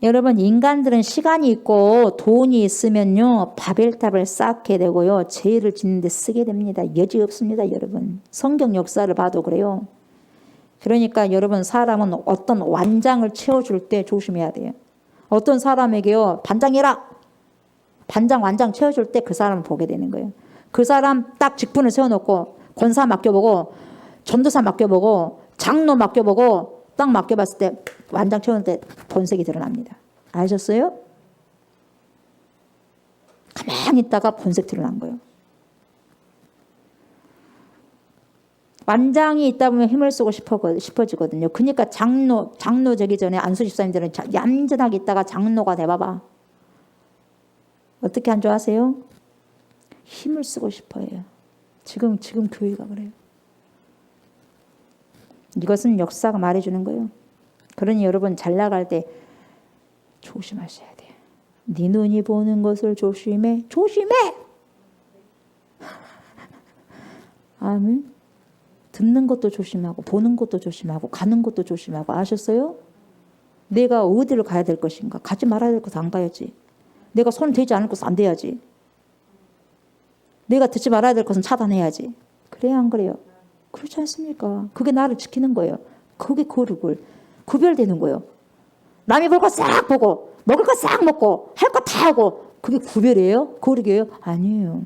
여러분 인간들은 시간이 있고 돈이 있으면요 바벨탑을 쌓게 되고요 죄를 짓는 데 쓰게 됩니다. 여지 없습니다 여러분. 성경 역사를 봐도 그래요. 그러니까 여러분 사람은 어떤 완장을 채워줄 때 조심해야 돼요. 어떤 사람에게요 반장해라 반장 완장 채워줄 때 그 사람을 보게 되는 거예요. 그 사람 딱 직분을 세워놓고 권사 맡겨보고 전도사 맡겨보고 장로 맡겨보고 딱 맡겨봤을 때 완장 채우는 때 본색이 드러납니다. 아셨어요? 가만히 있다가 본색 드러난 거예요. 완장이 있다 보면 힘을 쓰고 싶어지거든요. 그러니까 장로 되기 전에 안수 집사님들은 얌전하게 있다가 장로가 돼봐봐. 어떻게 한 줄 아세요? 힘을 쓰고 싶어해요. 지금 교회가 그래요. 이것은 역사가 말해주는 거예요. 그러니 여러분 잘 나갈 때 조심하셔야 돼요. 네 눈이 보는 것을 조심해. 아멘. 듣는 것도 조심하고 보는 것도 조심하고 가는 것도 조심하고 아셨어요? 내가 어디를 가야 될 것인가? 가지 말아야 될 곳 안 가야지. 내가 손 대지 않을 곳은 안 대야지. 내가 듣지 말아야 될 것은 차단해야지. 그래야 안 그래요? 그렇지 않습니까? 그게 나를 지키는 거예요. 그게 거룩을 구별되는 거예요. 남이 볼 거 싹 보고 먹을 거 싹 먹고 할 거 다 하고 그게 구별이에요? 거룩이에요? 아니에요.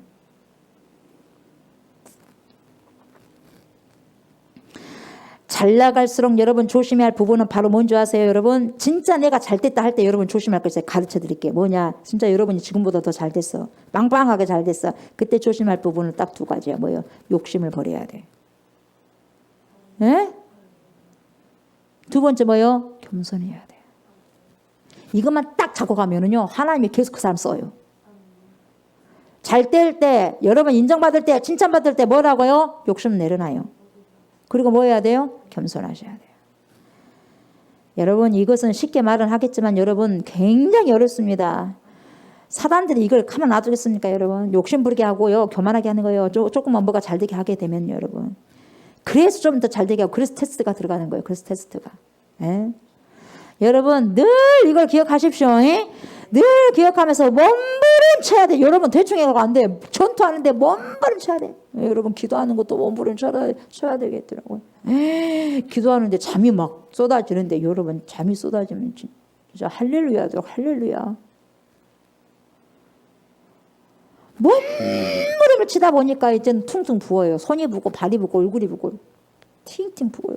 잘 나갈수록 여러분 조심해야 할 부분은 바로 뭔지 아세요? 여러분 진짜 내가 잘 됐다 할 때 여러분 조심할 거 있어요. 가르쳐 드릴게요. 뭐냐? 진짜 여러분이 지금보다 더 잘 됐어. 빵빵하게 잘 됐어. 그때 조심할 부분은 딱 두 가지야. 뭐예요? 욕심을 버려야 돼. 예? 두 번째 뭐예요? 겸손해야 돼. 이것만 딱 잡고 가면은요 하나님이 계속 그 사람 써요. 잘 될 때 여러분 인정받을 때 칭찬받을 때 뭐라고요? 욕심 내려놔요. 그리고 뭐 해야 돼요? 겸손하셔야 돼요. 여러분 이것은 쉽게 말은 하겠지만 여러분 굉장히 어렵습니다. 사단들이 이걸 가만 놔두겠습니까 여러분? 욕심 부리게 하고요. 교만하게 하는 거예요. 조금만 뭐가 잘 되게 하게 되면 여러분. 그래서 좀 더 잘 되게 하고 그래서 테스트가 들어가는 거예요. 그래서 테스트가. 예? 여러분 늘 이걸 기억하십시오. 예? 늘 기억하면서 몸부림쳐야 돼. 여러분 대충 해가 안 돼. 전투하는데 몸부림쳐야 돼. 여러분 기도하는 것도 몸부림쳐야 되겠더라고요. 기도하는데 잠이 막 쏟아지는데 여러분 잠이 쏟아지면 진짜 할렐루야죠. 할렐루야. 몸부림을 치다 보니까 이제는 퉁퉁 부어요. 손이 부고 발이 부고 얼굴이 부고 팅팅 부어요.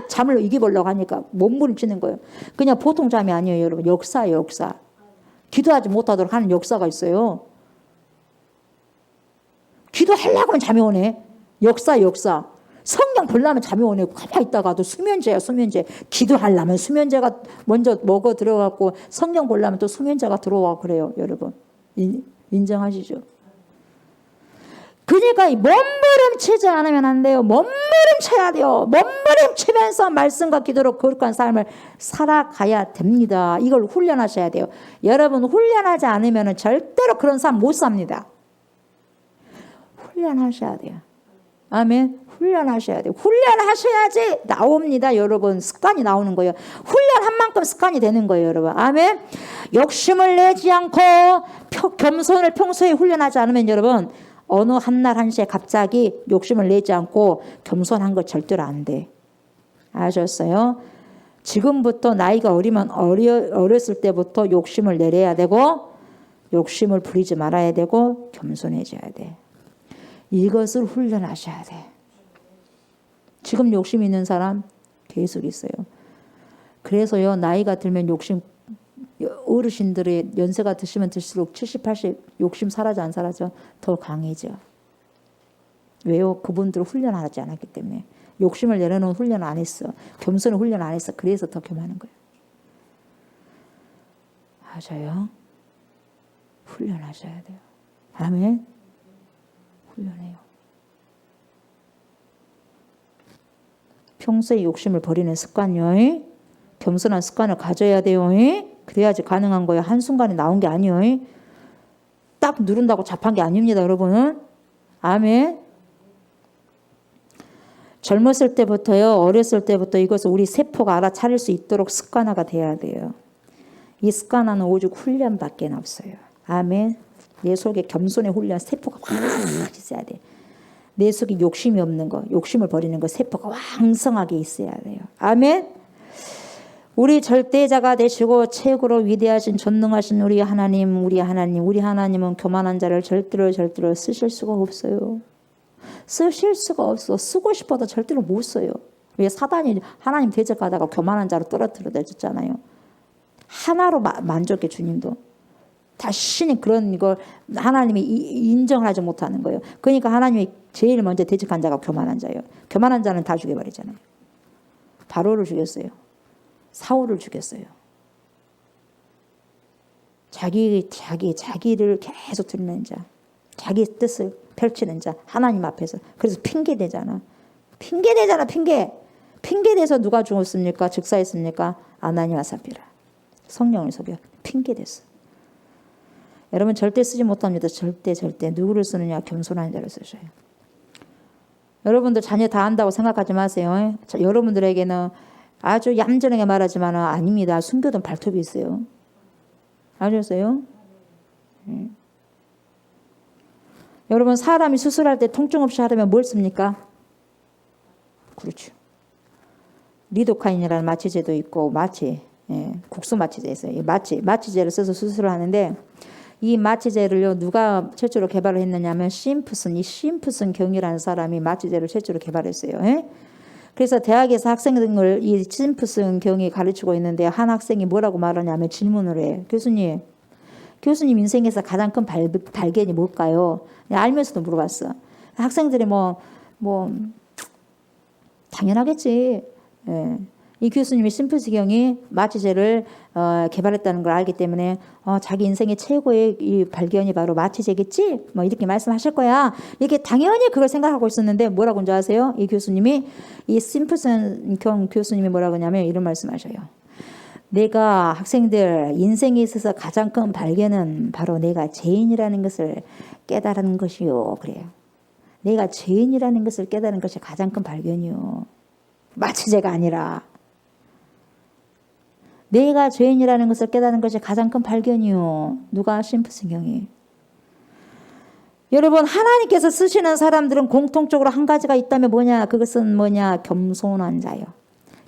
잠을 이기보려고 하니까 몸부림치는 거예요. 그냥 보통 잠이 아니에요, 여러분. 역사예요, 역사. 기도하지 못하도록 하는 역사가 있어요. 기도하려고는 잠이 오네. 역사. 성경 보려면 잠이 오네. 가만히 있다가도 수면제야, 수면제. 기도하려면 수면제가 먼저 먹어 들어갔고 성경 보려면 또 수면제가 들어와 그래요, 여러분. 인정하시죠? 그러니까 몸부림치지 않으면 안 돼요. 몸부림쳐야 돼요. 몸부림치면서 말씀과 기도로 거룩한 삶을 살아가야 됩니다. 이걸 훈련하셔야 돼요. 여러분 훈련하지 않으면 절대로 그런 삶 못 삽니다. 훈련하셔야 돼요. 아멘. 훈련하셔야 돼요. 훈련하셔야지 나옵니다, 여러분. 습관이 나오는 거예요. 훈련한 만큼 습관이 되는 거예요, 여러분. 아멘. 욕심을 내지 않고 겸손을 평소에 훈련하지 않으면 여러분 어느 한날 한시에 갑자기 욕심을 내지 않고 겸손한 거 절대로 안 돼. 아셨어요? 지금부터 나이가 어리면 어렸을 때부터 욕심을 내려야 되고 욕심을 부리지 말아야 되고 겸손해져야 돼. 이것을 훈련하셔야 돼. 지금 욕심 있는 사람 계속 있어요. 그래서요 나이가 들면 욕심 어르신들의 연세가 드시면 들수록 70, 80 욕심 사라져 안 사라져? 더 강해져. 왜요? 그분들은 훈련하지 않았기 때문에. 욕심을 내려놓은 훈련을 안 했어. 겸손을 훈련 안 했어. 그래서 더 겸하는 거예요. 맞아요. 훈련하셔야 돼요. 아멘. 훈련해요. 평소에 욕심을 버리는 습관이요. 겸손한 습관을 가져야 돼요. 그래야지 가능한 거예요. 한순간에 나온 게 아니에요. 딱 누른다고 잡한 게 아닙니다, 여러분은. 아멘. 젊었을 때부터요, 어렸을 때부터 이것을 우리 세포가 알아차릴 수 있도록 습관화가 돼야 돼요. 이 습관화는 오직 훈련밖에 없어요. 아멘. 내 속에 겸손의 훈련, 세포가 확 있어야 돼. 내 속에 욕심이 없는 거, 욕심을 버리는 거, 세포가 왕성하게 있어야 돼요. 아멘. 우리 절대자가 되시고 최고로 위대하신 전능하신 우리 하나님은 교만한 자를 절대로 쓰실 수가 없어요. 쓰실 수가 없어. 쓰고 싶어도 절대로 못 써요. 왜? 사단이 하나님 대적하다가 교만한 자로 떨어뜨려졌잖아요. 하나로 만족해. 주님도 다시는 그런 걸 하나님이 인정하지 못하는 거예요. 그러니까 하나님이 제일 먼저 대적한 자가 교만한 자예요. 교만한 자는 다 죽여버리잖아요. 바로를 죽였어요. 사울을 죽였어요. 자기를 계속 드리는 자, 자기 뜻을 펼치는 자, 하나님 앞에서. 그래서 핑계 대잖아. 핑계 대서 누가 죽었습니까? 즉사했습니까? 아나니와 삽비라. 성령을 속여 핑계 댔어. 여러분 절대 쓰지 못합니다. 절대. 누구를 쓰느냐? 겸손한 자를 쓰셔요. 여러분들 자녀 다 안다고 생각하지 마세요. 여러분들에게는 아주 얌전하게 말하지만 아닙니다. 숨겨둔 발톱이 있어요. 아셨어요? 여러분 사람이 수술할 때 통증 없이 하려면 뭘 씁니까? 그렇죠. 리도카인이라는 마취제도 있고 국소 마취제 있어요. 마취제를 써서 수술을 하는데 이 마취제를요 누가 최초로 개발을 했느냐면 심프슨 경이라는 사람이 마취제를 최초로 개발했어요. 그래서 대학에서 학생들 이 심프슨 경이 가르치고 있는데 한 학생이 뭐라고 말하냐면 질문을 해. 교수님 인생에서 가장 큰 발견이 뭘까요? 알면서도 물어봤어. 학생들이 당연하겠지. 이 교수님이 심프슨 경이 마취제를 개발했다는 걸 알기 때문에 자기 인생의 최고의 이 발견이 바로 마취제겠지? 이렇게 말씀하실 거야. 이렇게 당연히 그걸 생각하고 있었는데 뭐라고 하는지 아세요? 이 심프슨 경 교수님이 뭐라고 하냐면 이런 말씀하셔요. 내가 학생들 인생에 있어서 가장 큰 발견은 바로 내가 죄인이라는 것을 깨달은 것이요. 그래요. 내가 죄인이라는 것을 깨달은 것이 가장 큰 발견이요. 마취제가 아니라. 내가 죄인이라는 것을 깨닫는 것이 가장 큰 발견이요. 누가? 심프승경이. 여러분, 하나님께서 쓰시는 사람들은 공통적으로 한 가지가 있다면 뭐냐? 그것은 뭐냐? 겸손한 자요.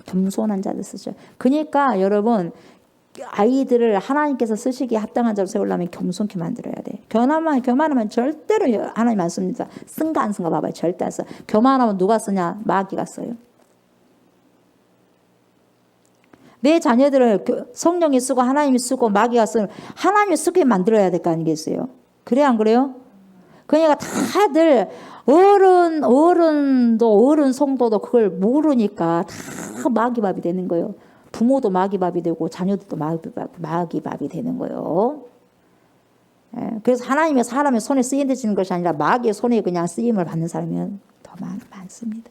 겸손한 자들 쓰죠. 그러니까 여러분, 아이들을 하나님께서 쓰시기에 합당한 자로 세우려면 겸손케 만들어야 돼. 교만하면 절대로 하나님 안 씁니다. 쓴가 안 쓴가 봐봐요. 절대 안 써. 교만하면 누가 쓰냐? 마귀가 써요. 내 자녀들을 성령이 쓰고 하나님이 쓰고 마귀가 쓰는, 하나님이 쓰게 만들어야 될 거 아니겠어요? 그래 안 그래요? 그러니까 다들 어른 성도도 그걸 모르니까 다 마귀밥이 되는 거예요. 부모도 마귀밥이 되고 자녀들도 마귀밥이 되는 거예요. 예, 그래서 하나님의 사람의 손에 쓰여지는 것이 아니라 마귀의 손에 그냥 쓰임을 받는 사람이 더 많습니다.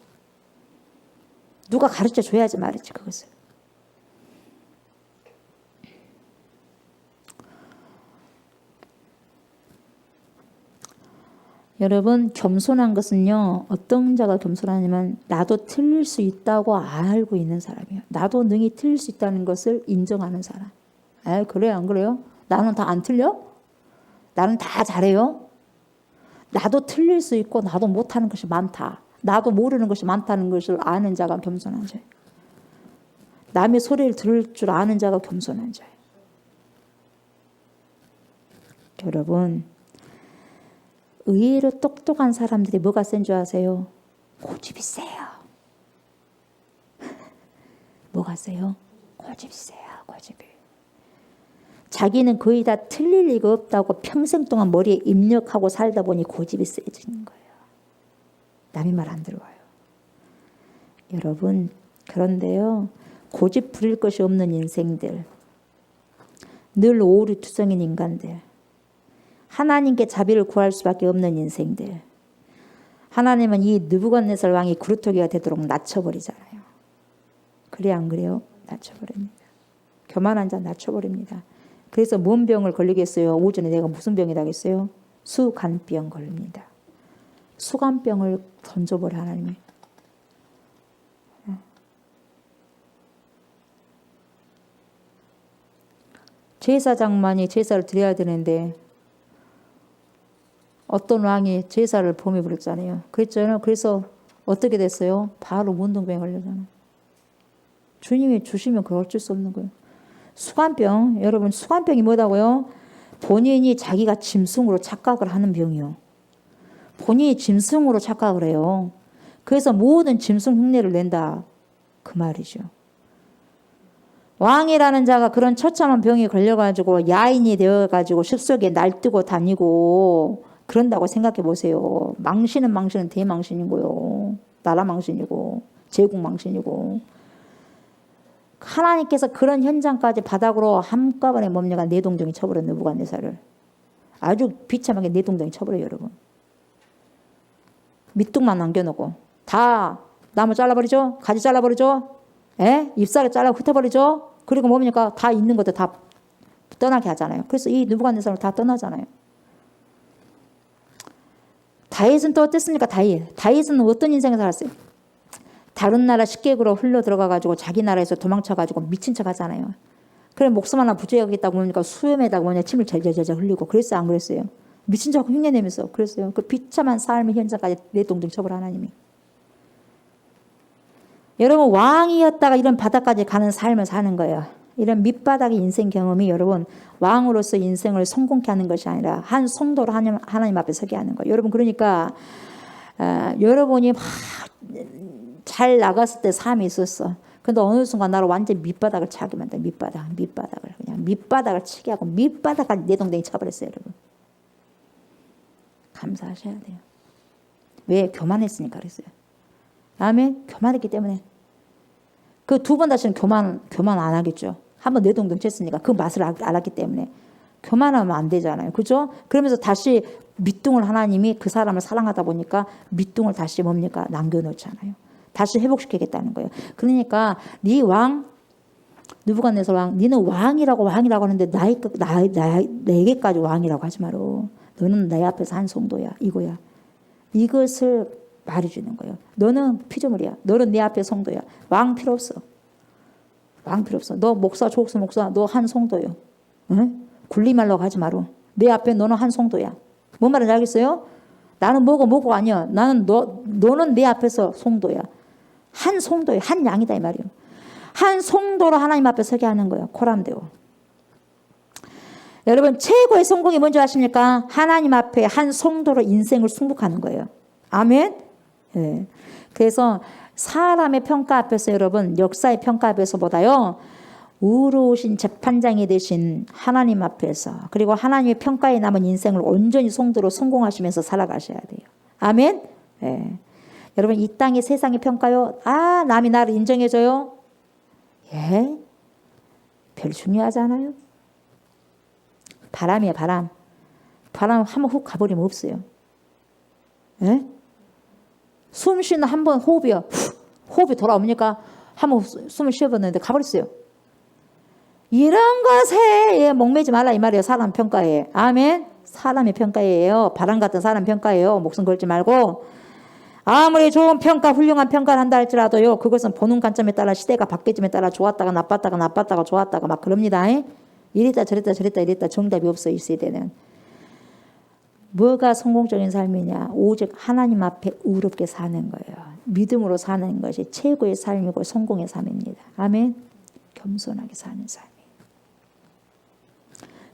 누가 가르쳐 줘야지 말이지 그것을. 여러분, 겸손한 것은요, 어떤 자가 겸손하냐면 나도 틀릴 수 있다고 알고 있는 사람이에요. 나도 능히 틀릴 수 있다는 것을 인정하는 사람. 그래요 안 그래요? 나는 다 안 틀려? 나는 다 잘해요? 나도 틀릴 수 있고 나도 못하는 것이 많다. 나도 모르는 것이 많다는 것을 아는 자가 겸손한 자예요. 남의 소리를 들을 줄 아는 자가 겸손한 자예요. 여러분, 의외로 똑똑한 사람들이 뭐가 센 줄 아세요? 고집이 세요. 뭐가 세요? 고집이 세요. 고집이. 자기는 거의 다 틀릴 리가 없다고 평생 동안 머리에 입력하고 살다 보니 고집이 세지는 거예요. 남의 말 안 들어와요. 여러분, 그런데요, 고집 부릴 것이 없는 인생들, 늘 오류투성인 인간들, 하나님께 자비를 구할 수밖에 없는 인생들, 하나님은 이 느부갓네살 왕이 그루터기가 되도록 낮춰버리잖아요. 그래 안 그래요? 낮춰버립니다. 교만한 자 낮춰버립니다. 그래서 뭔 병을 걸리겠어요? 오전에 내가 무슨 병이 나겠어요? 수간병 걸립니다. 수간병을 던져버려 하나님이. 제사장만이 제사를 드려야 되는데 어떤 왕이 제사를 범해 버렸잖아요. 그랬잖아요. 그래서 어떻게 됐어요? 바로 문둥병에 걸려잖아요. 주님이 주시면 그걸 어쩔 수 없는 거예요. 수간병, 여러분, 수간병이 뭐다고요? 본인이 자기가 짐승으로 착각을 하는 병이요. 본인이 짐승으로 착각을 해요. 그래서 모든 짐승 흉내를 낸다. 그 말이죠. 왕이라는 자가 그런 처참한 병에 걸려가지고 야인이 되어가지고 숲속에 날뛰고 다니고 그런다고 생각해 보세요. 망신은 대망신이고요. 나라 망신이고 제국 망신이고. 하나님께서 그런 현장까지 바닥으로 한꺼번에 뭡니까? 내동댕이 쳐버려. 느부갓네살을. 아주 비참하게 내동댕이 쳐버려요. 여러분. 밑둥만 남겨놓고 다 나무 잘라버리죠. 가지 잘라버리죠. 잎사귀 잘라 흩어버리죠. 그리고 뭡니까? 다 있는 것도 다 떠나게 하잖아요. 그래서 이 느부갓네살을 다 떠나잖아요. 다윗은 또 어땠습니까? 다윗은 어떤 인생을 살았어요? 다른 나라 식객으로 흘러 들어가가지고 자기 나라에서 도망쳐가지고 미친 척 하잖아요. 그래 목숨 하나 부족하겠다고 보니까 수염에다가 침을 절절절 흘리고 그랬어요? 안 그랬어요? 미친 척 흉내내면서 그랬어요. 그 비참한 삶의 현장까지 내동댕 쳐버려 하나님이. 여러분, 왕이었다가 이런 바닥까지 가는 삶을 사는 거예요. 이런 밑바닥의 인생 경험이 여러분 왕으로서 인생을 성공케 하는 것이 아니라 한 성도로 하나님 앞에 서게 하는 거예요. 여러분, 그러니까 여러분이 막 잘 나갔을 때 삶이 있었어. 근데 어느 순간 나를 완전 밑바닥을 차게 만들어. 밑바닥을 그냥 밑바닥을 치게 하고 밑바닥까지 내동댕이 쳐버렸어요. 여러분, 감사하셔야 돼요. 왜? 교만했으니까 그랬어요. 아멘. 교만했기 때문에 그 두 번 다시는 교만 안 하겠죠. 한번 내동댕 쳤으니까 그 맛을 알았기 때문에 교만하면 안 되잖아요. 그죠? 그러면서 다시 밑둥을 하나님이 그 사람을 사랑하다 보니까 밑둥을 다시 뭡니까? 남겨놓잖아요. 다시 회복시키겠다는 거예요. 그러니까 네 왕, 느부갓네살 왕, 니는 왕이라고 하는데 내게까지 왕이라고 하지 마라. 너는 내 앞에서 한 성도야. 이거야. 이것을 말해주는 거예요. 너는 피조물이야. 너는 내 앞에 성도야. 왕 필요 없어. 왕 필요 없어. 너 목사 조옥수 목사 너 한 송도요. 응? 굴리말로 가지 마라. 내 앞에 너는 한 송도야. 뭔 말인지 알겠어요? 나는 뭐고 아니야. 나는 너는 내 앞에서 송도야. 한 송도야. 한 양이다 이 말이요. 한 송도로 하나님 앞에 서게 하는 거예요. 코람데오. 여러분 최고의 성공이 뭔지 아십니까? 하나님 앞에 한 송도로 인생을 승복하는 거예요. 아멘. 네. 그래서 사람의 평가 앞에서 여러분 역사의 평가 앞에서보다요 우로우신 재판장이 되신 하나님 앞에서 그리고 하나님의 평가에 남은 인생을 온전히 송도로 성공하시면서 살아가셔야 돼요. 아멘. 네. 여러분 이 땅이 세상의 평가요. 아 남이 나를 인정해줘요. 예, 별 중요하지 않아요. 바람이에요. 바람 한번 훅 가버리면 없어요. 예? 숨 쉬는 한 번 호흡이요. 호흡이 돌아옵니까? 한번 숨을 쉬어봤는데 가버렸어요. 이런 것에 목매지 말라 이 말이에요. 사람 평가에. 아멘. 사람의 평가예요. 바람 같은 사람 평가예요. 목숨 걸지 말고 아무리 좋은 평가 훌륭한 평가를 한다 할지라도요. 그것은 보는 관점에 따라 시대가 바뀌어짐에 따라 좋았다가 나빴다가 좋았다가 막 그럽니다. 이랬다 저랬다 정답이 없어 이 세대는. 뭐가 성공적인 삶이냐? 오직 하나님 앞에 의롭게 사는 거예요. 믿음으로 사는 것이 최고의 삶이고 성공의 삶입니다. 아멘. 겸손하게 사는 삶이에요.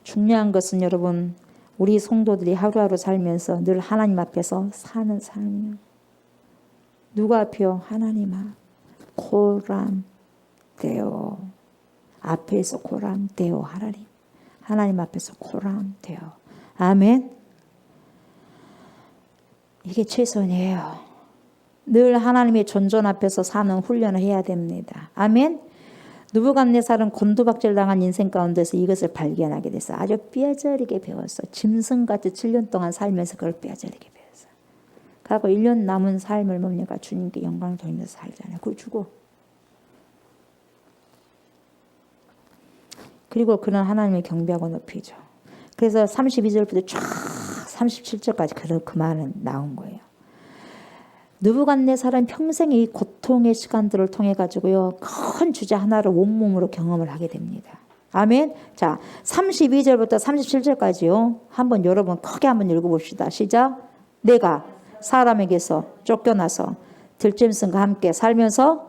중요한 것은 여러분 우리 성도들이 하루하루 살면서 늘 하나님 앞에서 사는 삶이에요. 누가 앞이요? 하나님 앞. 코람데오. 앞에서 코람데오 하나님. 하나님 앞에서 코람데오. 아멘. 이게 최선이에요. 늘 하나님의 존전 앞에서 사는 훈련을 해야 됩니다. 아멘. 느부갓네살은 곤두박질 당한 인생 가운데서 이것을 발견하게 됐어요. 아주 뼈저리게 배웠어. 짐승같이 7년 동안 살면서 그걸 뼈저리게 배웠어. 그리고 1년 남은 삶을 뭡니까? 주님께 영광을 돌리면서 살잖아요. 그걸 주고. 그리고 그는 하나님을 경배하고 높이죠. 그래서 32절부터 쫙 37절까지 그 말은 나온 거예요. 느부갓네살은 평생의 이 고통의 시간들을 통해 가지고요. 큰 주제 하나를 온몸으로 경험을 하게 됩니다. 아멘. 자, 32절부터 37절까지요. 한번 여러분 크게 한번 읽어봅시다. 시작. 내가 사람에게서 쫓겨나서 들짐승과 함께 살면서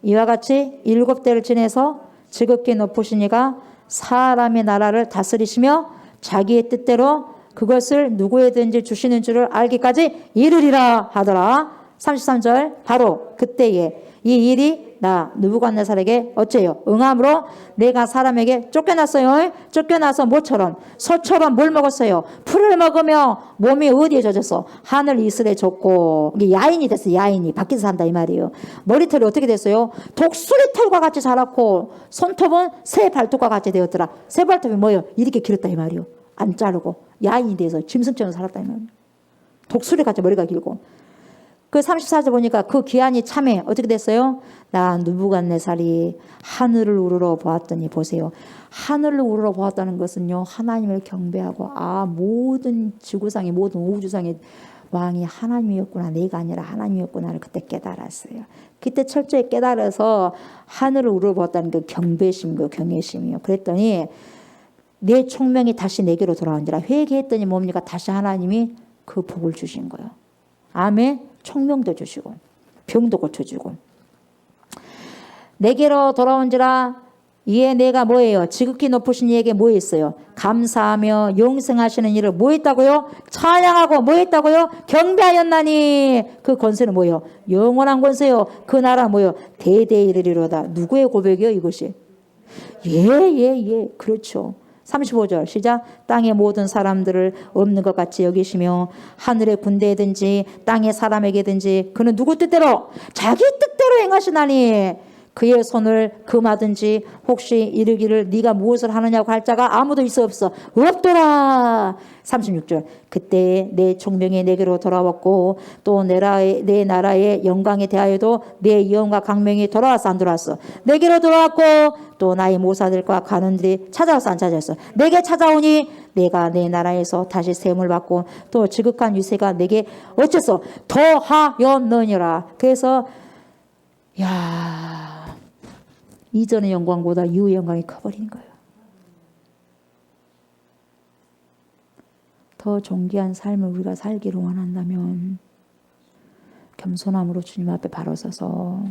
이와 같이 7대를 지내서 지극히 높으신 이가 사람의 나라를 다스리시며 자기의 뜻대로 그것을 누구에든지 주시는 줄을 알기까지 이르리라 하더라. 33절 바로 그때에 이 일이 나 느부갓네살에게 어째요? 응함으로 내가 사람에게 쫓겨났어요. 쫓겨나서 뭐처럼? 소처럼 뭘 먹었어요? 풀을 먹으며 몸이 어디에 젖었어? 하늘 이슬에 젖고 이게 야인이 됐어. 야인이 밖에서 산다 이 말이에요. 머리털이 어떻게 됐어요? 독수리털과 같이 자랐고 손톱은 새 발톱과 같이 되었더라. 새 발톱이 뭐예요? 이렇게 길었다 이 말이에요. 안 자르고 야인이 돼서 짐승처럼 살았다 이 말이에요. 독수리같이 머리가 길고. 그 34절 보니까 그 기한이 참에 어떻게 됐어요? 나 느부갓네살이 하늘을 우러러 보았더니 보세요. 하늘을 우러러 보았다는 것은요. 하나님을 경배하고 모든 지구상의 모든 우주상의 왕이 하나님이었구나. 내가 아니라 하나님이었구나를 그때 깨달았어요. 그때 철저히 깨달아서 하늘을 우러러 보았다는 그 경배심, 그 경외심이요. 그랬더니 내 총명이 다시 내게로 돌아온지라 회개했더니 뭡니까? 다시 하나님이 그 복을 주신 거예요. 아멘. 총명도 주시고 병도 고쳐주고 내게로 돌아온지라 이에 내가 뭐예요? 지극히 높으신 이에게 뭐 했어요? 감사하며 영생하시는 일을 뭐 했다고요? 찬양하고 뭐 했다고요? 경배하였나니 그 권세는 뭐예요? 영원한 권세요. 그 나라 뭐예요? 대대에 이르리로다. 누구의 고백이요 이것이? 예. 그렇죠. 35절 시작. 땅의 모든 사람들을 없는 것 같이 여기시며 하늘의 군대든지 땅의 사람에게든지 그는 누구 뜻대로 자기 뜻대로 행하시나니 그의 손을 금하든지 혹시 이르기를 네가 무엇을 하느냐고 할 자가 아무도 있어 없어 없더라. 36절 그때 내 총명이 내게로 돌아왔고 또 내 나라의 영광에 대하여도 내 영과 강명이 돌아왔어 안 돌아왔어? 내게로 돌아왔고 또 나의 모사들과 간원들이 찾아왔어 안 찾아왔어? 내게 찾아오니 내가 내 나라에서 다시 세움을 받고 또 지극한 유세가 내게 어째서 더하였느니라. 그래서 야 이전의 영광보다 이후의 영광이 커버린 거예요. 더 존귀한 삶을 우리가 살기를 원한다면 겸손함으로 주님 앞에 바로 서서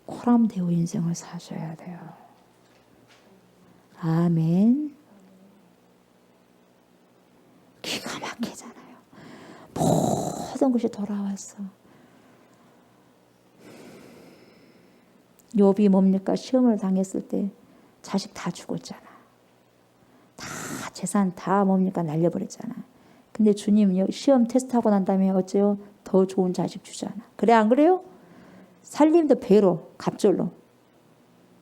코람데오 인생을 사셔야 돼요. 아멘. 기가 막히잖아요. 모든 것이 돌아왔어. 욥이 뭡니까? 시험을 당했을 때 자식 다 죽었잖아. 다 재산 다 뭡니까? 날려버렸잖아. 근데 주님 시험 테스트하고 난 다음에 어째요? 더 좋은 자식 주잖아. 그래 안 그래요? 살림도 배로 갑절로.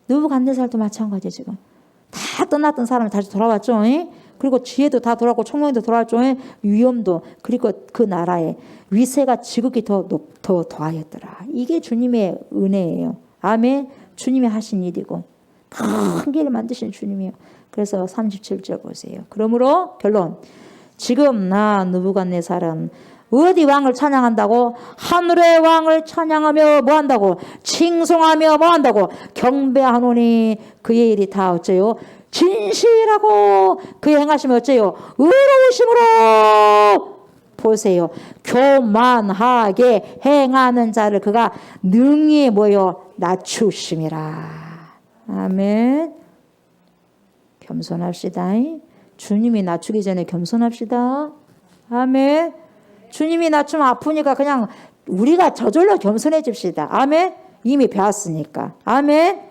느부갓네살도 마찬가지. 지금 다 떠났던 사람이 다시 돌아왔죠. 그리고 지혜도 다 돌아왔고 총명도 돌아왔죠. 위엄도. 그리고 그 나라의 위세가 지극히 더 더하였더라. 이게 주님의 은혜예요. 아멘. 주님이 하신 일이고 큰 길을 만드신 주님이에요. 그래서 37절 보세요. 그러므로 결론. 지금 나 느부갓네살은 어디 왕을 찬양한다고? 하늘의 왕을 찬양하며 뭐한다고? 칭송하며 뭐한다고? 경배하노니 그의 일이 다 어째요? 진실하고 그의 행하심이 어째요? 의로우심으로 보세요. 교만하게 행하는 자를 그가 능히 뭐요? 낮추심이라. 아멘. 겸손합시다. 주님이 낮추기 전에 겸손합시다. 아멘. 주님이 낮추면 아프니까 그냥 우리가 저절로 겸손해집시다. 아멘. 이미 배웠으니까. 아멘.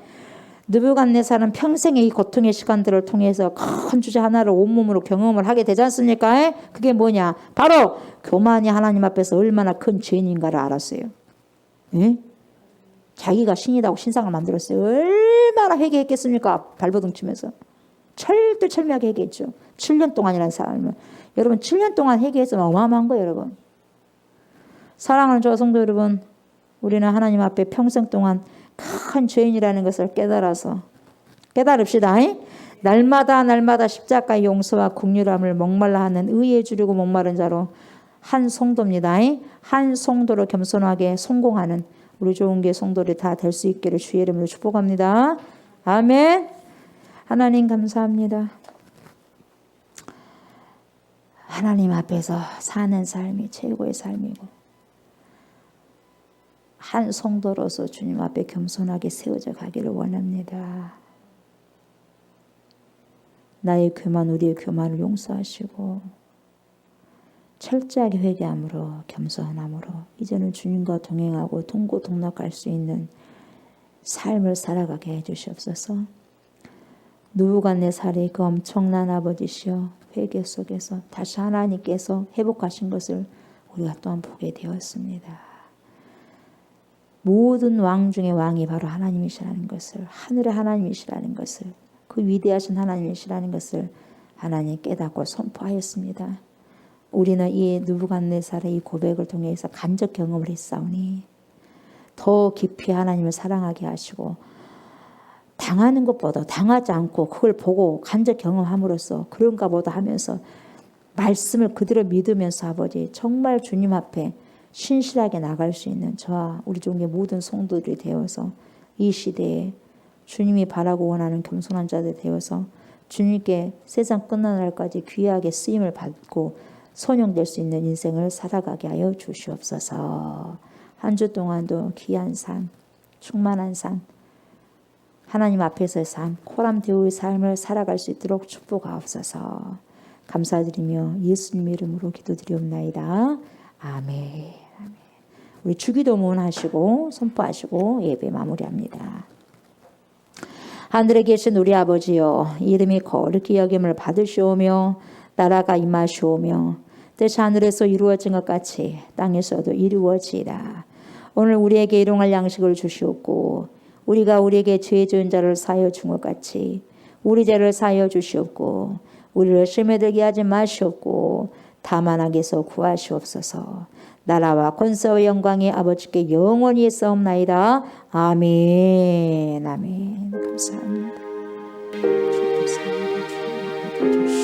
느부갓네살은 평생의 이 고통의 시간들을 통해서 큰 주제 하나를 온몸으로 경험을 하게 되지 않습니까? 그게 뭐냐? 바로 교만이 하나님 앞에서 얼마나 큰 죄인인가를 알았어요. 예? 자기가 신이라고 신상을 만들었어요. 얼마나 회개했겠습니까? 발버둥 치면서. 철두철미하게 회개했죠. 7년 동안이라는 삶을. 여러분 7년 동안 회개했으면 어마어마한 거예요. 여러분. 사랑하는 저 성도 여러분, 우리는 하나님 앞에 평생 동안 큰 죄인이라는 것을 깨달읍시다. 날마다 십자가의 용서와 긍휼함을 목말라 하는 의에 주려고 목마른 자로 한 성도입니다. 한 성도로 겸손하게 성공하는 우리 좋은 게 성도들이 다 될 수 있기를 주의 이름으로 축복합니다. 아멘. 하나님 감사합니다. 하나님 앞에서 사는 삶이 최고의 삶이고 한 성도로서 주님 앞에 겸손하게 세워져 가기를 원합니다. 나의 교만, 우리의 교만을 용서하시고 철저하게 회개함으로 겸손함으로 이제는 주님과 동행하고 동고동락할 수 있는 삶을 살아가게 해주시옵소서. 느부갓네살의 그 엄청난 아버지시여 회개 속에서 다시 하나님께서 회복하신 것을 우리가 또한 보게 되었습니다. 모든 왕 중에 왕이 바로 하나님이시라는 것을, 하늘의 하나님이시라는 것을, 그 위대하신 하나님이시라는 것을 하나님 깨닫고 선포하였습니다. 우리는 이 느부갓네살의 이 고백을 통해서 간접 경험을 했사오니 더 깊이 하나님을 사랑하게 하시고 당하는 것보다 당하지 않고 그걸 보고 간접 경험함으로써 그런가 보다 하면서 말씀을 그대로 믿으면서 아버지 정말 주님 앞에 신실하게 나갈 수 있는 저와 우리 중에 모든 성도들이 되어서 이 시대에 주님이 바라고 원하는 겸손한 자들 되어서 주님께 세상 끝나는 날까지 귀하게 쓰임을 받고 선용될 수 있는 인생을 살아가게 하여 주시옵소서. 한 주 동안도 귀한 삶, 충만한 삶, 하나님 앞에서의 삶, 코람데오의 삶을 살아갈 수 있도록 축복하옵소서. 감사드리며 예수님 이름으로 기도드리옵나이다. 아멘. 우리 주기도문 하시고 선포하시고 예배 마무리합니다. 하늘에 계신 우리 아버지여, 이름이 거룩히 여김을 받으시오며 나라가 임하시오며 뜻이 하늘에서 이루어진 것 같이 땅에서도 이루어지이다. 오늘 우리에게 일용할 양식을 주시옵고 우리가 우리에게 죄 지은 자를 사하여 준 것 같이 우리 죄를 사하여 주시옵고 우리를 시험에 들게 하지 마시옵고 다만 악에서 구하시옵소서. 나라와 권세와 영광이 아버지께 영원히 있사옵나이다. 아멘. 아멘. 감사합니다. 주님 감사합니다. 주님